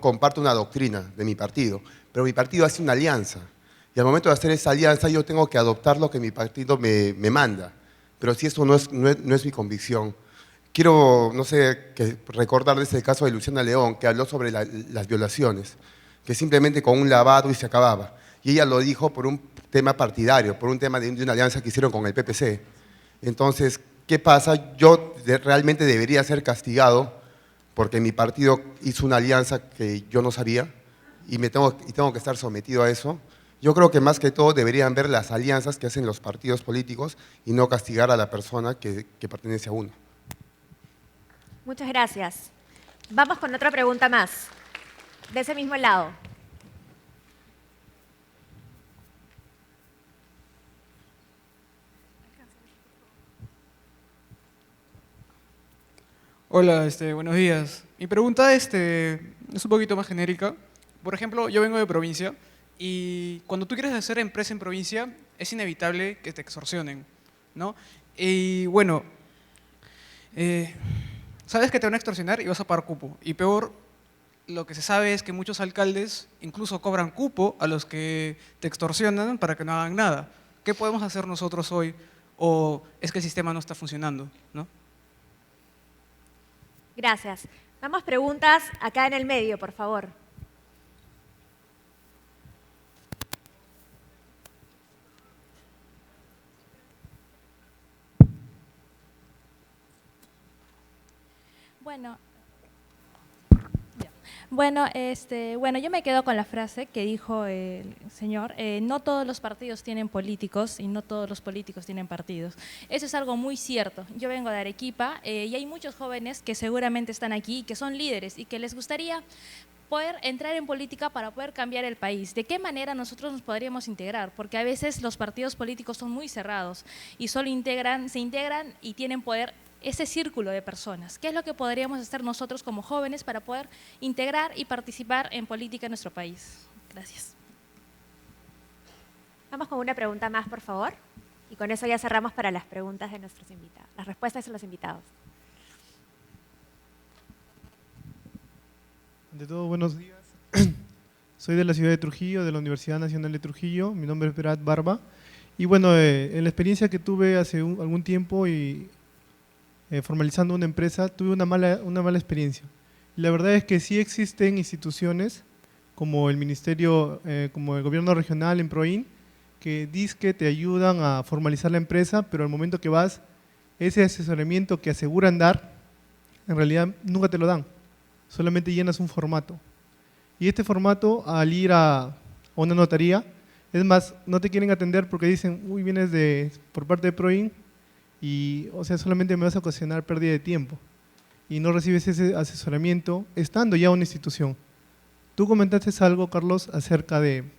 comparto una doctrina de mi partido, pero mi partido hace una alianza. Y al momento de hacer esa alianza yo tengo que adoptar lo que mi partido me manda. Pero si eso no es mi convicción. Quiero, no sé, recordarles el caso de Luciana León, que habló sobre las violaciones, que simplemente con un lavado y se acababa. Y ella lo dijo por un tema partidario, por un tema de una alianza que hicieron con el PPC. Entonces, ¿qué pasa? Yo realmente debería ser castigado porque mi partido hizo una alianza que yo no sabía y tengo que estar sometido a eso. Yo creo que más que todo deberían ver las alianzas que hacen los partidos políticos y no castigar a la persona que pertenece a uno. Muchas gracias. Vamos con otra pregunta más, de ese mismo lado. Hola, buenos días. Mi pregunta es un poquito más genérica. Por ejemplo, yo vengo de provincia y cuando tú quieres hacer empresa en provincia es inevitable que te extorsionen, ¿no? Y bueno, sabes que te van a extorsionar y vas a pagar cupo. Y peor, lo que se sabe es que muchos alcaldes incluso cobran cupo a los que te extorsionan para que no hagan nada. ¿Qué podemos hacer nosotros hoy? ¿O es que el sistema no está funcionando, ¿no? Gracias. Vamos preguntas acá en el medio, por favor. Bueno, bueno, yo me quedo con la frase que dijo el señor, no todos los partidos tienen políticos y no todos los políticos tienen partidos. Eso es algo muy cierto. Yo vengo de Arequipa y hay muchos jóvenes que seguramente están aquí, que son líderes y que les gustaría poder entrar en política para poder cambiar el país. ¿De qué manera nosotros nos podríamos integrar? Porque a veces los partidos políticos son muy cerrados y solo se integran y tienen poder ese círculo de personas. ¿Qué es lo que podríamos hacer nosotros como jóvenes para poder integrar y participar en política en nuestro país? Gracias. Vamos con una pregunta más, por favor. Y con eso ya cerramos para las preguntas de nuestros invitados, las respuestas de los invitados. Ante todo, buenos días. Soy de la ciudad de Trujillo, de la Universidad Nacional de Trujillo. Mi nombre es Berat Barba. Y bueno, en la experiencia que tuve hace algún tiempo y formalizando una empresa, tuve una mala experiencia. Y la verdad es que sí existen instituciones como el Ministerio, como el Gobierno Regional en Proin, que dizque te ayudan a formalizar la empresa, pero al momento que vas, ese asesoramiento que aseguran dar, en realidad nunca te lo dan. Solamente llenas un formato. Y este formato, al ir a una notaría, es más, no te quieren atender porque dicen, uy, vienes por parte de Proin, y, o sea, solamente me vas a ocasionar pérdida de tiempo y no recibes ese asesoramiento estando ya en una institución. Tú comentaste algo, Carlos, acerca del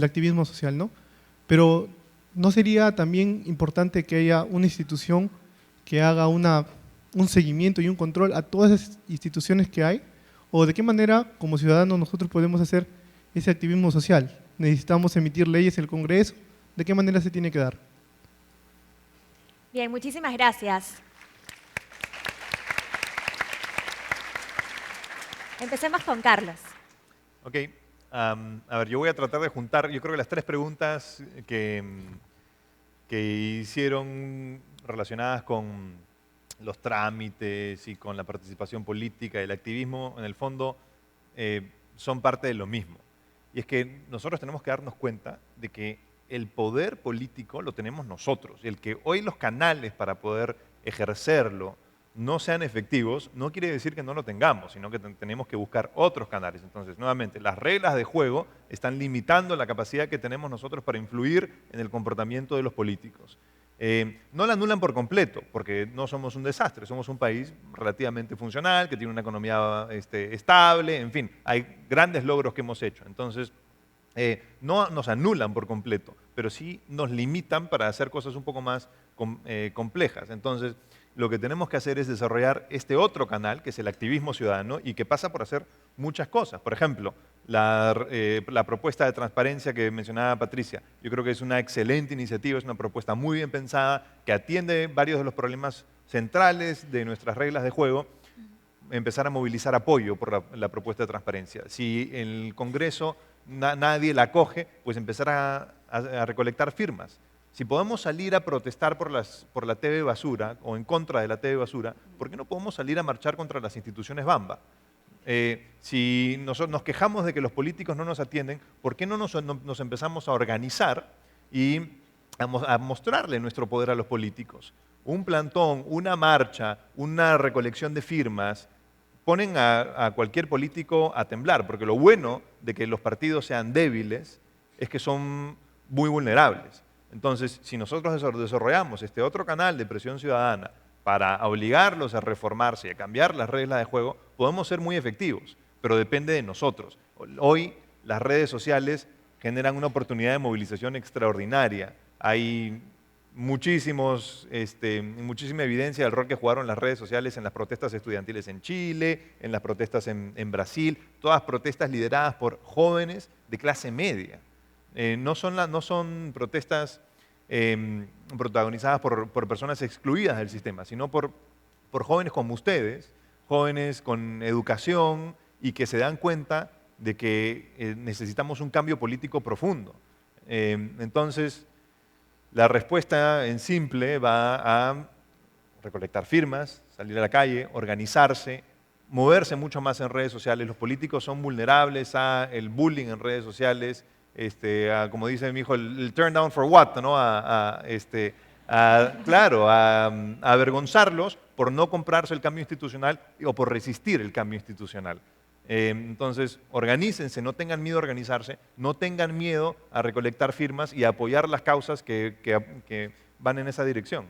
activismo social, ¿no? Pero ¿no sería también importante que haya una institución que haga un seguimiento y un control a todas esas instituciones que hay? ¿O de qué manera, como ciudadanos, nosotros podemos hacer ese activismo social? ¿Necesitamos emitir leyes en el Congreso? ¿De qué manera se tiene que dar? Bien, muchísimas gracias. Empecemos con Carlos. Ok, a ver, yo voy a tratar de juntar, yo creo que las tres preguntas que hicieron relacionadas con los trámites y con la participación política y el activismo, en el fondo, son parte de lo mismo. Y es que nosotros tenemos que darnos cuenta de que el poder político lo tenemos nosotros. Y el que hoy los canales para poder ejercerlo no sean efectivos, no quiere decir que no lo tengamos, sino que tenemos que buscar otros canales. Entonces, nuevamente, las reglas de juego están limitando la capacidad que tenemos nosotros para influir en el comportamiento de los políticos. No la anulan por completo, porque no somos un desastre, somos un país relativamente funcional, que tiene una economía estable, en fin, hay grandes logros que hemos hecho. Entonces, no nos anulan por completo, pero sí nos limitan para hacer cosas un poco más complejas. Entonces, lo que tenemos que hacer es desarrollar este otro canal, que es el activismo ciudadano, y que pasa por hacer muchas cosas. Por ejemplo, la propuesta de transparencia que mencionaba Patricia, yo creo que es una excelente iniciativa, es una propuesta muy bien pensada, que atiende varios de los problemas centrales de nuestras reglas de juego, empezar a movilizar apoyo por la propuesta de transparencia. Si en el Congreso nadie la acoge, pues empezar a recolectar firmas. Si podemos salir a protestar por la TV basura o en contra de la TV basura, ¿por qué no podemos salir a marchar contra las instituciones Bamba? Si nos quejamos de que los políticos no nos atienden, ¿por qué no nos empezamos a organizar y a mostrarle nuestro poder a los políticos? Un plantón, una marcha, una recolección de firmas, ponen a cualquier político a temblar, porque lo bueno de que los partidos sean débiles es que son muy vulnerables. Entonces, si nosotros desarrollamos este otro canal de presión ciudadana para obligarlos a reformarse y a cambiar las reglas de juego, podemos ser muy efectivos, pero depende de nosotros. Hoy las redes sociales generan una oportunidad de movilización extraordinaria. Hay muchísima evidencia del rol que jugaron las redes sociales en las protestas estudiantiles en Chile, en las protestas en Brasil, todas protestas lideradas por jóvenes de clase media. No son protestas protagonizadas por personas excluidas del sistema, sino por jóvenes como ustedes, jóvenes con educación y que se dan cuenta de que necesitamos un cambio político profundo. Entonces, la respuesta en simple va a recolectar firmas, salir a la calle, organizarse, moverse mucho más en redes sociales. Los políticos son vulnerables al bullying en redes sociales, como dice mi hijo, el turn down for what, ¿no? a avergonzarlos por no comprarse el cambio institucional o por resistir el cambio institucional. Entonces, organícense, no tengan miedo a organizarse, no tengan miedo a recolectar firmas y a apoyar las causas que van en esa dirección.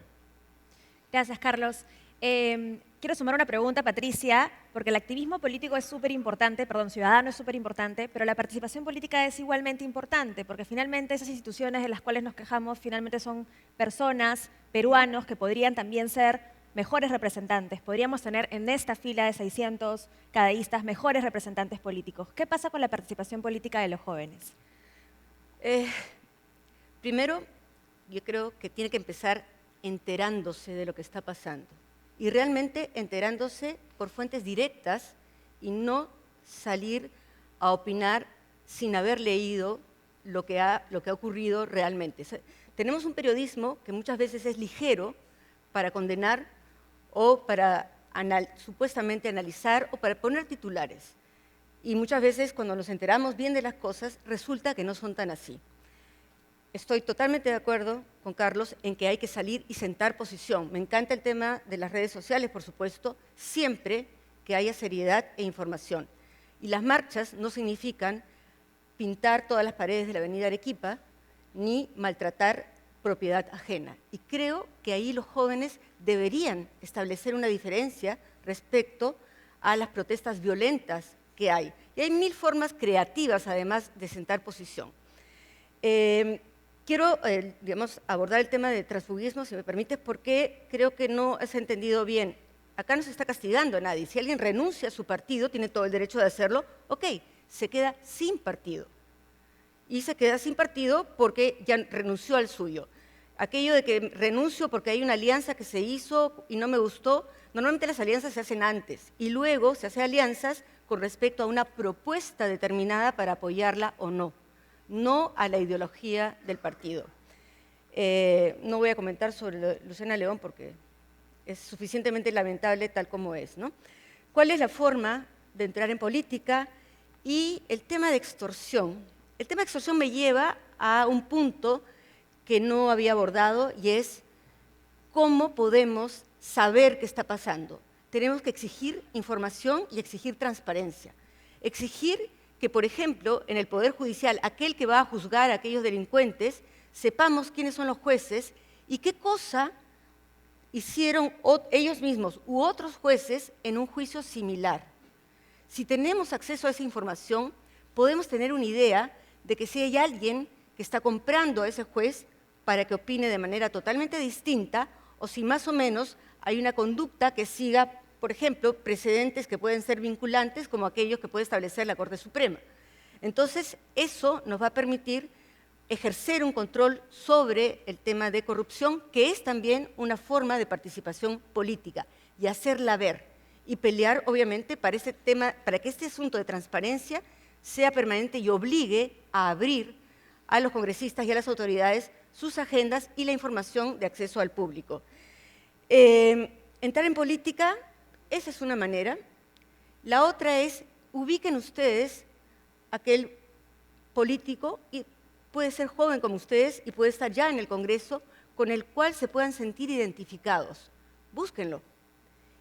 Gracias, Carlos. Quiero sumar una pregunta, Patricia, porque el activismo político es súper importante, ciudadano es súper importante, pero la participación política es igualmente importante, porque finalmente esas instituciones de las cuales nos quejamos finalmente son personas, peruanos, que podrían también ser mejores representantes. Podríamos tener en esta fila de 600 cadaístas mejores representantes políticos. ¿Qué pasa con la participación política de los jóvenes? Primero, yo creo que tiene que empezar enterándose de lo que está pasando. Y realmente enterándose por fuentes directas y no salir a opinar sin haber leído lo que ha ocurrido realmente. Tenemos un periodismo que muchas veces es ligero para condenar o para supuestamente analizar o para poner titulares. Y muchas veces cuando nos enteramos bien de las cosas resulta que no son tan así. Estoy totalmente de acuerdo con Carlos en que hay que salir y sentar posición. Me encanta el tema de las redes sociales, por supuesto, siempre que haya seriedad e información. Y las marchas no significan pintar todas las paredes de la avenida Arequipa ni maltratar propiedad ajena. Y creo que ahí los jóvenes deberían establecer una diferencia respecto a las protestas violentas que hay. Y hay mil formas creativas, además, de sentar posición. Quiero, abordar el tema de transfugismo, si me permites, porque creo que no has entendido bien. Acá no se está castigando a nadie. Si alguien renuncia a su partido, tiene todo el derecho de hacerlo, ok, se queda sin partido. Y se queda sin partido porque ya renunció al suyo. Aquello de que renuncio porque hay una alianza que se hizo y no me gustó, normalmente las alianzas se hacen antes y luego se hacen alianzas con respecto a una propuesta determinada para apoyarla o no. No a la ideología del partido. No voy a comentar sobre Luciana León porque es suficientemente lamentable tal como es, ¿no? ¿Cuál es la forma de entrar en política? Y el tema de extorsión. El tema de extorsión me lleva a un punto que no había abordado y es cómo podemos saber qué está pasando. Tenemos que exigir información y exigir transparencia. Exigir que, por ejemplo, en el Poder Judicial, aquel que va a juzgar a aquellos delincuentes, sepamos quiénes son los jueces y qué cosa hicieron ellos mismos u otros jueces en un juicio similar. Si tenemos acceso a esa información, podemos tener una idea de que si hay alguien que está comprando a ese juez para que opine de manera totalmente distinta o si más o menos hay una conducta que siga, por ejemplo, precedentes que pueden ser vinculantes como aquellos que puede establecer la Corte Suprema. Entonces, eso nos va a permitir ejercer un control sobre el tema de corrupción, que es también una forma de participación política, y hacerla ver, y pelear, obviamente, para ese tema, para que este asunto de transparencia sea permanente y obligue a abrir a los congresistas y a las autoridades sus agendas y la información de acceso al público. Entrar en política, esa es una manera. La otra es, ubiquen ustedes aquel político, y puede ser joven como ustedes y puede estar ya en el Congreso, con el cual se puedan sentir identificados. Búsquenlo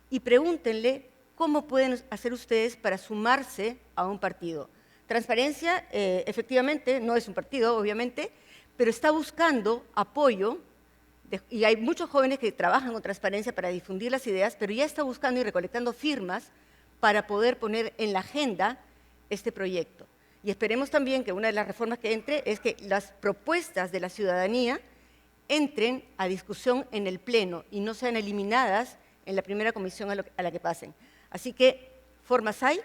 y pregúntenle cómo pueden hacer ustedes para sumarse a un partido. Transparencia, efectivamente, no es un partido, obviamente, pero está buscando apoyo, y hay muchos jóvenes que trabajan con transparencia para difundir las ideas, pero ya está buscando y recolectando firmas para poder poner en la agenda este proyecto. Y esperemos también que una de las reformas que entre es que las propuestas de la ciudadanía entren a discusión en el Pleno y no sean eliminadas en la primera comisión a la que pasen. Así que, formas hay,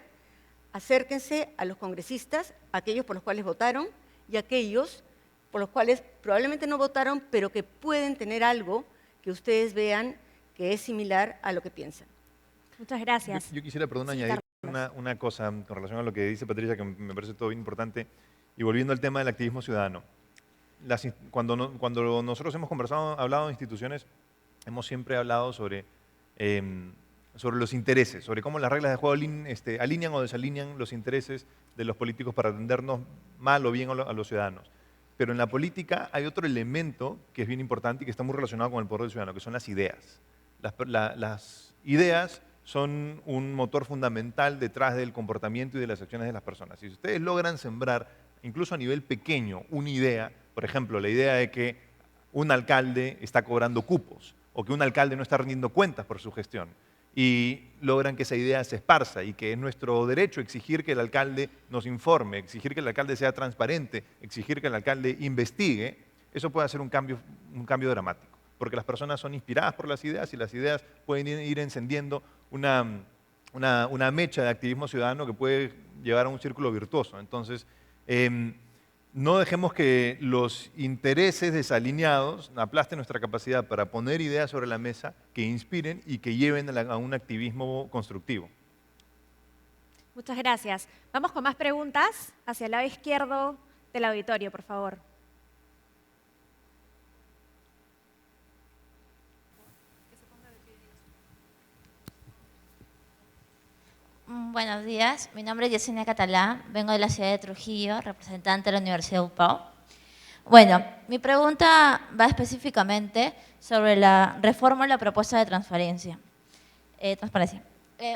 acérquense a los congresistas, aquellos por los cuales votaron y aquellos por los cuales probablemente no votaron, pero que pueden tener algo que ustedes vean que es similar a lo que piensan. Muchas gracias. Yo quisiera, perdón, añadir una cosa con relación a lo que dice Patricia, que me parece todo bien importante, y volviendo al tema del activismo ciudadano. Cuando nosotros hemos hablado de instituciones, hemos siempre hablado sobre los intereses, sobre cómo las reglas de juego alinean o desalinean los intereses de los políticos para atendernos mal o bien a los ciudadanos. Pero en la política hay otro elemento que es bien importante y que está muy relacionado con el poder del ciudadano, que son las ideas. Las ideas son un motor fundamental detrás del comportamiento y de las acciones de las personas. Si ustedes logran sembrar, incluso a nivel pequeño, una idea, por ejemplo, la idea de que un alcalde está cobrando cupos o que un alcalde no está rindiendo cuentas por su gestión, y logran que esa idea se esparza y que es nuestro derecho exigir que el alcalde nos informe, exigir que el alcalde sea transparente, exigir que el alcalde investigue, eso puede hacer un cambio dramático, porque las personas son inspiradas por las ideas y las ideas pueden ir encendiendo una mecha de activismo ciudadano que puede llevar a un círculo virtuoso. Entonces, no dejemos que los intereses desalineados aplasten nuestra capacidad para poner ideas sobre la mesa que inspiren y que lleven a un activismo constructivo. Muchas gracias. Vamos con más preguntas hacia el lado izquierdo del auditorio, por favor. Buenos días, mi nombre es Yesenia Catalá, vengo de la ciudad de Trujillo, representante de la Universidad de UPAO. Bueno, mi pregunta va específicamente sobre la reforma de la propuesta de transparencia.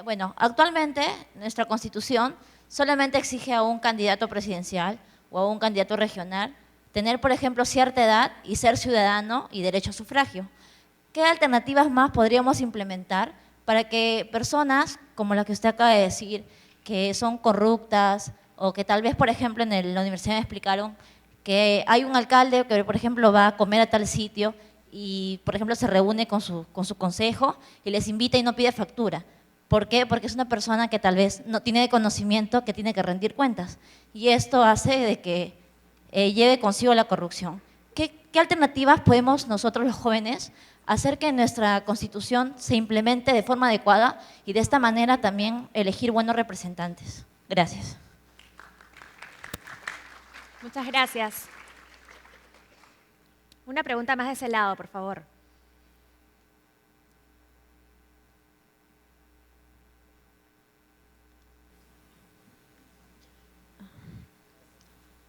Bueno, actualmente nuestra Constitución solamente exige a un candidato presidencial o a un candidato regional tener, por ejemplo, cierta edad y ser ciudadano y derecho a sufragio. ¿Qué alternativas más podríamos implementar para que personas como la que usted acaba de decir, que son corruptas o que tal vez, por ejemplo, en la universidad me explicaron que hay un alcalde que, por ejemplo, va a comer a tal sitio y, por ejemplo, se reúne con su consejo y les invita y no pide factura? ¿Por qué? Porque es una persona que tal vez no tiene de conocimiento que tiene que rendir cuentas. Y esto hace de que lleve consigo la corrupción. ¿Qué alternativas podemos nosotros los jóvenes hacer que nuestra Constitución se implemente de forma adecuada y de esta manera también elegir buenos representantes? Gracias. Muchas gracias. Una pregunta más de ese lado, por favor.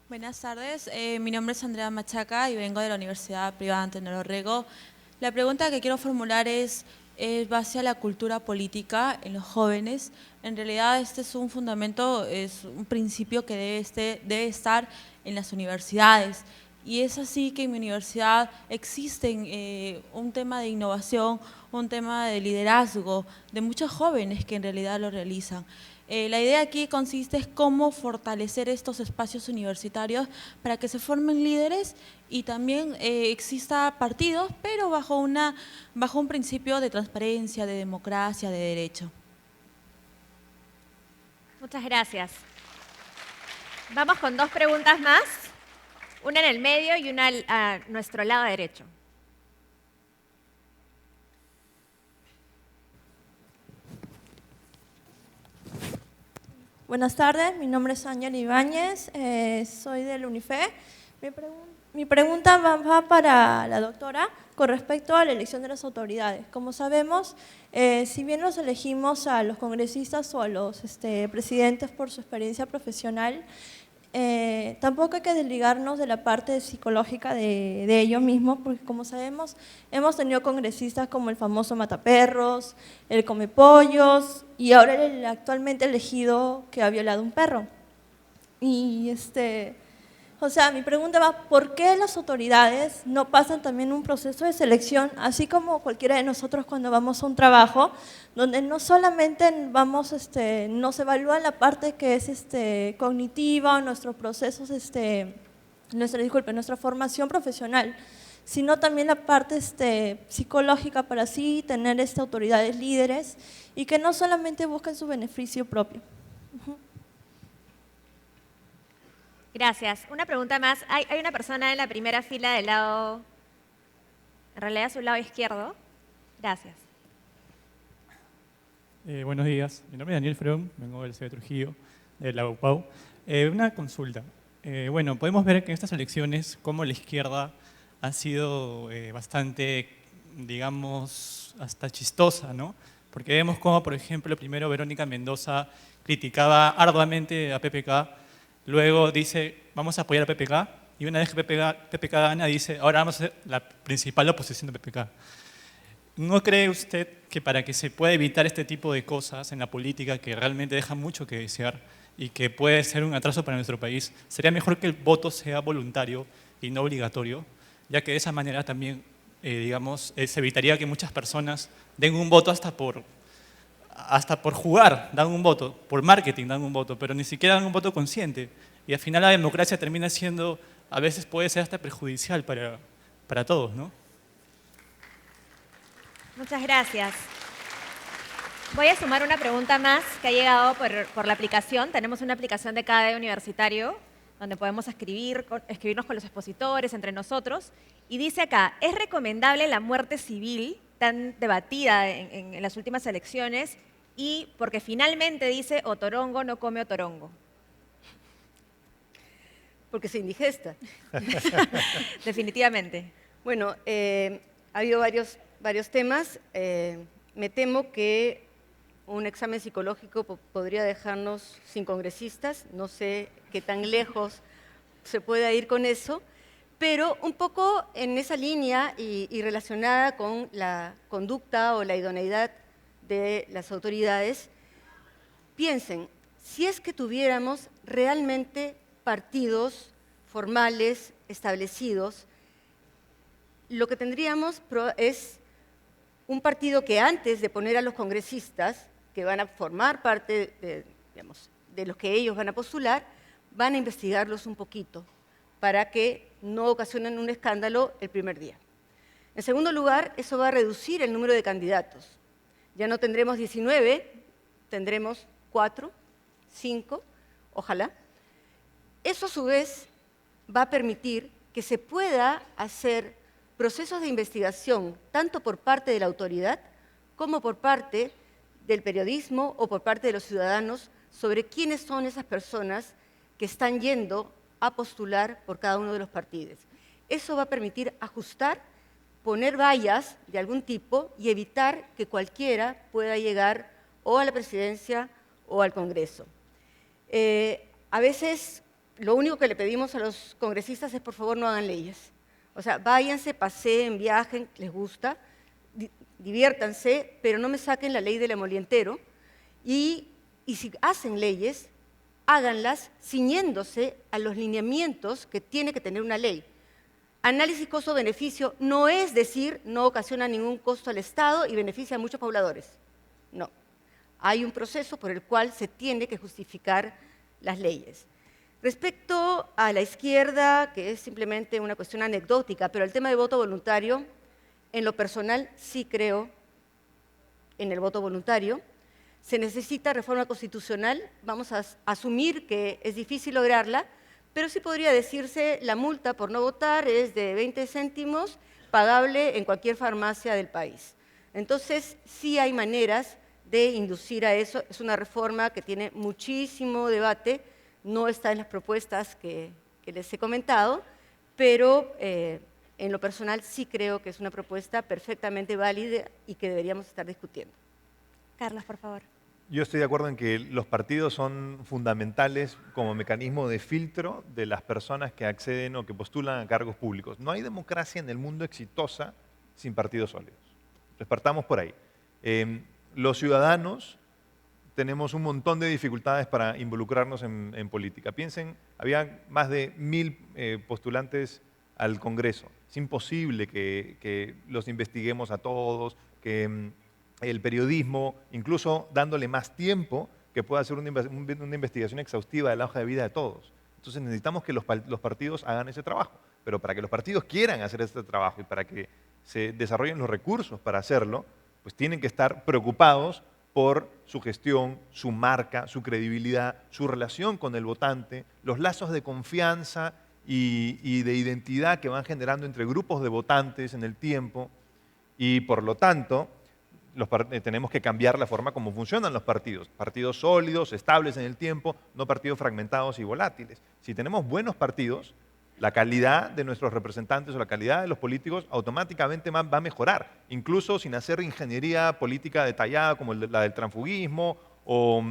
Buenas tardes, mi nombre es Andrea Machaca y vengo de la Universidad Privada Antenor Orrego. La pregunta que quiero formular es base a la cultura política en los jóvenes. En realidad este es un fundamento, es un principio que debe estar en las universidades. Y es así que en mi universidad existen un tema de innovación, un tema de liderazgo de muchos jóvenes que en realidad lo realizan. La idea aquí consiste en cómo fortalecer estos espacios universitarios para que se formen líderes y también exista partidos, pero bajo un principio de transparencia, de democracia, de derecho. Muchas gracias. Vamos con 2 preguntas más, una en el medio y una a nuestro lado derecho. Buenas tardes, mi nombre es Ángel Ibáñez, soy del UNIFE. Mi pregunta va para la doctora con respecto a la elección de las autoridades. Como sabemos, si bien los elegimos a los congresistas o a los presidentes por su experiencia profesional, tampoco hay que desligarnos de la parte psicológica de ellos mismos, porque como sabemos, hemos tenido congresistas como el famoso Mataperros, el Comepollos y ahora el actualmente elegido que ha violado un perro. Y o sea, mi pregunta va, ¿por qué las autoridades no pasan también un proceso de selección, así como cualquiera de nosotros cuando vamos a un trabajo, donde no solamente nos evalúa la parte que es cognitiva, nuestros procesos, nuestra formación profesional, sino también la parte psicológica para así tener autoridades líderes y que no solamente busquen su beneficio propio? Gracias. Una pregunta más. Hay una persona en la primera fila del lado, en realidad a su lado izquierdo. Gracias. Buenos días. Mi nombre es Daniel From, vengo del CB Trujillo, de la UPAU. Una consulta. Bueno, podemos ver que en estas elecciones cómo la izquierda ha sido bastante, digamos, hasta chistosa, ¿no? Porque vemos cómo, por ejemplo, primero Verónica Mendoza criticaba arduamente a PPK. Luego dice, vamos a apoyar a PPK, y una vez que PPK gana, dice, ahora vamos a ser la principal oposición de PPK. ¿No cree usted que para que se pueda evitar este tipo de cosas en la política que realmente deja mucho que desear y que puede ser un atraso para nuestro país, sería mejor que el voto sea voluntario y no obligatorio, ya que de esa manera también, digamos, se evitaría que muchas personas den un voto hasta por jugar, dan un voto, por marketing dan un voto, pero ni siquiera dan un voto consciente. Y al final la democracia termina siendo, a veces puede ser hasta perjudicial para todos, ¿no? Muchas gracias. Voy a sumar una pregunta más que ha llegado por la aplicación. Tenemos una aplicación de cada universitario donde podemos escribirnos con los expositores, entre nosotros. Y dice acá, ¿es recomendable la muerte civil tan debatida en las últimas elecciones? Y porque finalmente dice, otorongo no come otorongo. Porque se indigesta. Definitivamente. Bueno, ha habido varios temas. Me temo que un examen psicológico podría dejarnos sin congresistas. No sé qué tan lejos se pueda ir con eso. Pero un poco en esa línea y relacionada con la conducta o la idoneidad de las autoridades, piensen, si es que tuviéramos realmente partidos formales, establecidos, lo que tendríamos es un partido que antes de poner a los congresistas, que van a formar parte de los que ellos van a postular, van a investigarlos un poquito para que no ocasionen un escándalo el primer día. En segundo lugar, eso va a reducir el número de candidatos. Ya no tendremos 19, tendremos 4, 5, ojalá. Eso a su vez va a permitir que se pueda hacer procesos de investigación tanto por parte de la autoridad como por parte del periodismo o por parte de los ciudadanos sobre quiénes son esas personas que están yendo a postular por cada uno de los partidos. Eso va a permitir ajustar, poner vallas de algún tipo y evitar que cualquiera pueda llegar o a la presidencia o al Congreso. A veces lo único que le pedimos a los congresistas es por favor no hagan leyes. O sea, váyanse, paseen, viajen, les gusta, diviértanse, pero no me saquen la ley del emolientero y si hacen leyes, háganlas ciñéndose a los lineamientos que tiene que tener una ley. Análisis costo-beneficio no es decir no ocasiona ningún costo al Estado y beneficia a muchos pobladores. No. hay un proceso por el cual se tiene que justificar las leyes. Respecto a la izquierda, que es simplemente una cuestión anecdótica, pero el tema del voto voluntario, en lo personal sí creo en el voto voluntario. Se necesita reforma constitucional, vamos a asumir que es difícil lograrla, pero sí podría decirse la multa por no votar es de 20 céntimos, pagable en cualquier farmacia del país. Entonces, sí hay maneras de inducir a eso. Es una reforma que tiene muchísimo debate, no está en las propuestas que les he comentado, pero en lo personal sí creo que es una propuesta perfectamente válida y que deberíamos estar discutiendo. Carlos, por favor. Yo estoy de acuerdo en que los partidos son fundamentales como mecanismo de filtro de las personas que acceden o que postulan a cargos públicos. No hay democracia en el mundo exitosa sin partidos sólidos. Les partamos por ahí. Los ciudadanos tenemos un montón de dificultades para involucrarnos en política. Piensen, había más de 1000 postulantes al Congreso. Es imposible que los investiguemos a todos, que el periodismo, incluso dándole más tiempo, que pueda hacer una investigación exhaustiva de la hoja de vida de todos. Entonces necesitamos que los partidos hagan ese trabajo. Pero para que los partidos quieran hacer este trabajo y para que se desarrollen los recursos para hacerlo, pues tienen que estar preocupados por su gestión, su marca, su credibilidad, su relación con el votante, los lazos de confianza y de identidad que van generando entre grupos de votantes en el tiempo. Y por lo tanto, tenemos que cambiar la forma como funcionan los partidos. Partidos sólidos, estables en el tiempo, no partidos fragmentados y volátiles. Si tenemos buenos partidos, la calidad de nuestros representantes o la calidad de los políticos automáticamente va a mejorar, incluso sin hacer ingeniería política detallada como la del transfugismo o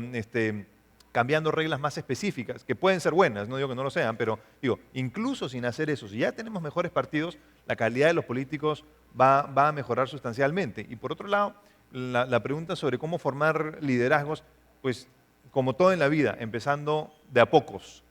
cambiando reglas más específicas, que pueden ser buenas, no digo que no lo sean, pero digo, incluso sin hacer eso, si ya tenemos mejores partidos, la calidad de los políticos va a mejorar sustancialmente. Y por otro lado, la pregunta sobre cómo formar liderazgos, pues como todo en la vida, empezando de a pocos,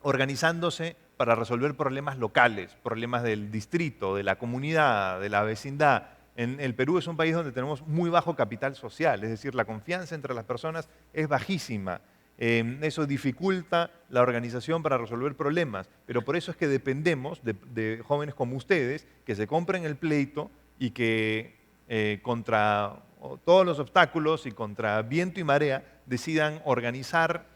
organizándose para resolver problemas locales, problemas del distrito, de la comunidad, de la vecindad. En el Perú es un país donde tenemos muy bajo capital social, es decir, la confianza entre las personas es bajísima. Eso dificulta la organización para resolver problemas, pero por eso es que dependemos de jóvenes como ustedes que se compren el pleito y que contra todos los obstáculos y contra viento y marea decidan organizar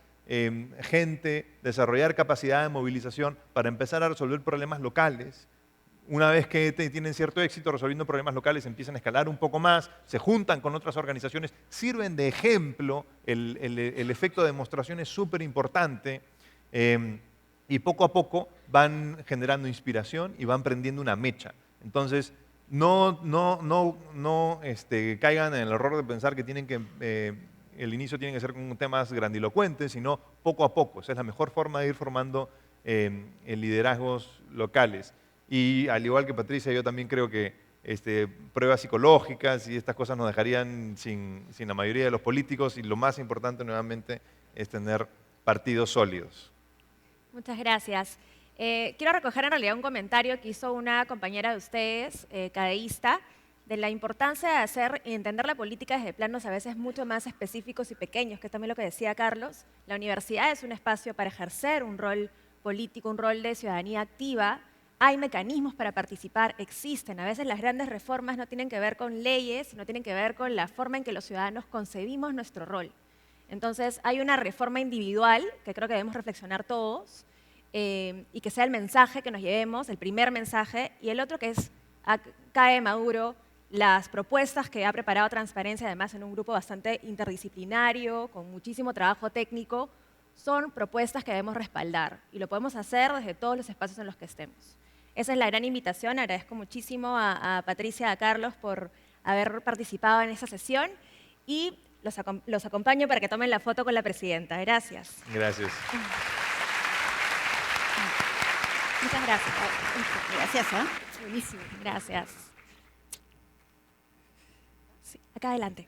gente, desarrollar capacidad de movilización para empezar a resolver problemas locales. Una vez que tienen cierto éxito resolviendo problemas locales, empiezan a escalar un poco más, se juntan con otras organizaciones, sirven de ejemplo, el efecto de demostración es súper importante y poco a poco van generando inspiración y van prendiendo una mecha. Entonces, no caigan en el error de pensar que el inicio tiene que ser con temas grandilocuentes, sino poco a poco. Esa es la mejor forma de ir formando liderazgos locales. Y al igual que Patricia, yo también creo que pruebas psicológicas y estas cosas nos dejarían sin la mayoría de los políticos y lo más importante nuevamente es tener partidos sólidos. Muchas gracias. Quiero recoger en realidad un comentario que hizo una compañera de ustedes, cadeísta, de la importancia de hacer y entender la política desde planos a veces mucho más específicos y pequeños, que es también lo que decía Carlos. La universidad es un espacio para ejercer un rol político, un rol de ciudadanía activa. Hay mecanismos para participar, existen. A veces las grandes reformas no tienen que ver con leyes, sino tienen que ver con la forma en que los ciudadanos concebimos nuestro rol. Entonces, hay una reforma individual que creo que debemos reflexionar todos y que sea el mensaje que nos llevemos, el primer mensaje, y el otro que es CAE Maduro, las propuestas que ha preparado Transparencia, además en un grupo bastante interdisciplinario, con muchísimo trabajo técnico, son propuestas que debemos respaldar y lo podemos hacer desde todos los espacios en los que estemos. Esa es la gran invitación. Agradezco muchísimo a Patricia y a Carlos por haber participado en esta sesión y los acompaño para que tomen la foto con la presidenta. Gracias. Gracias. Muchas gracias. Gracias, ¿eh? Buenísimo. Gracias. Sí, acá adelante.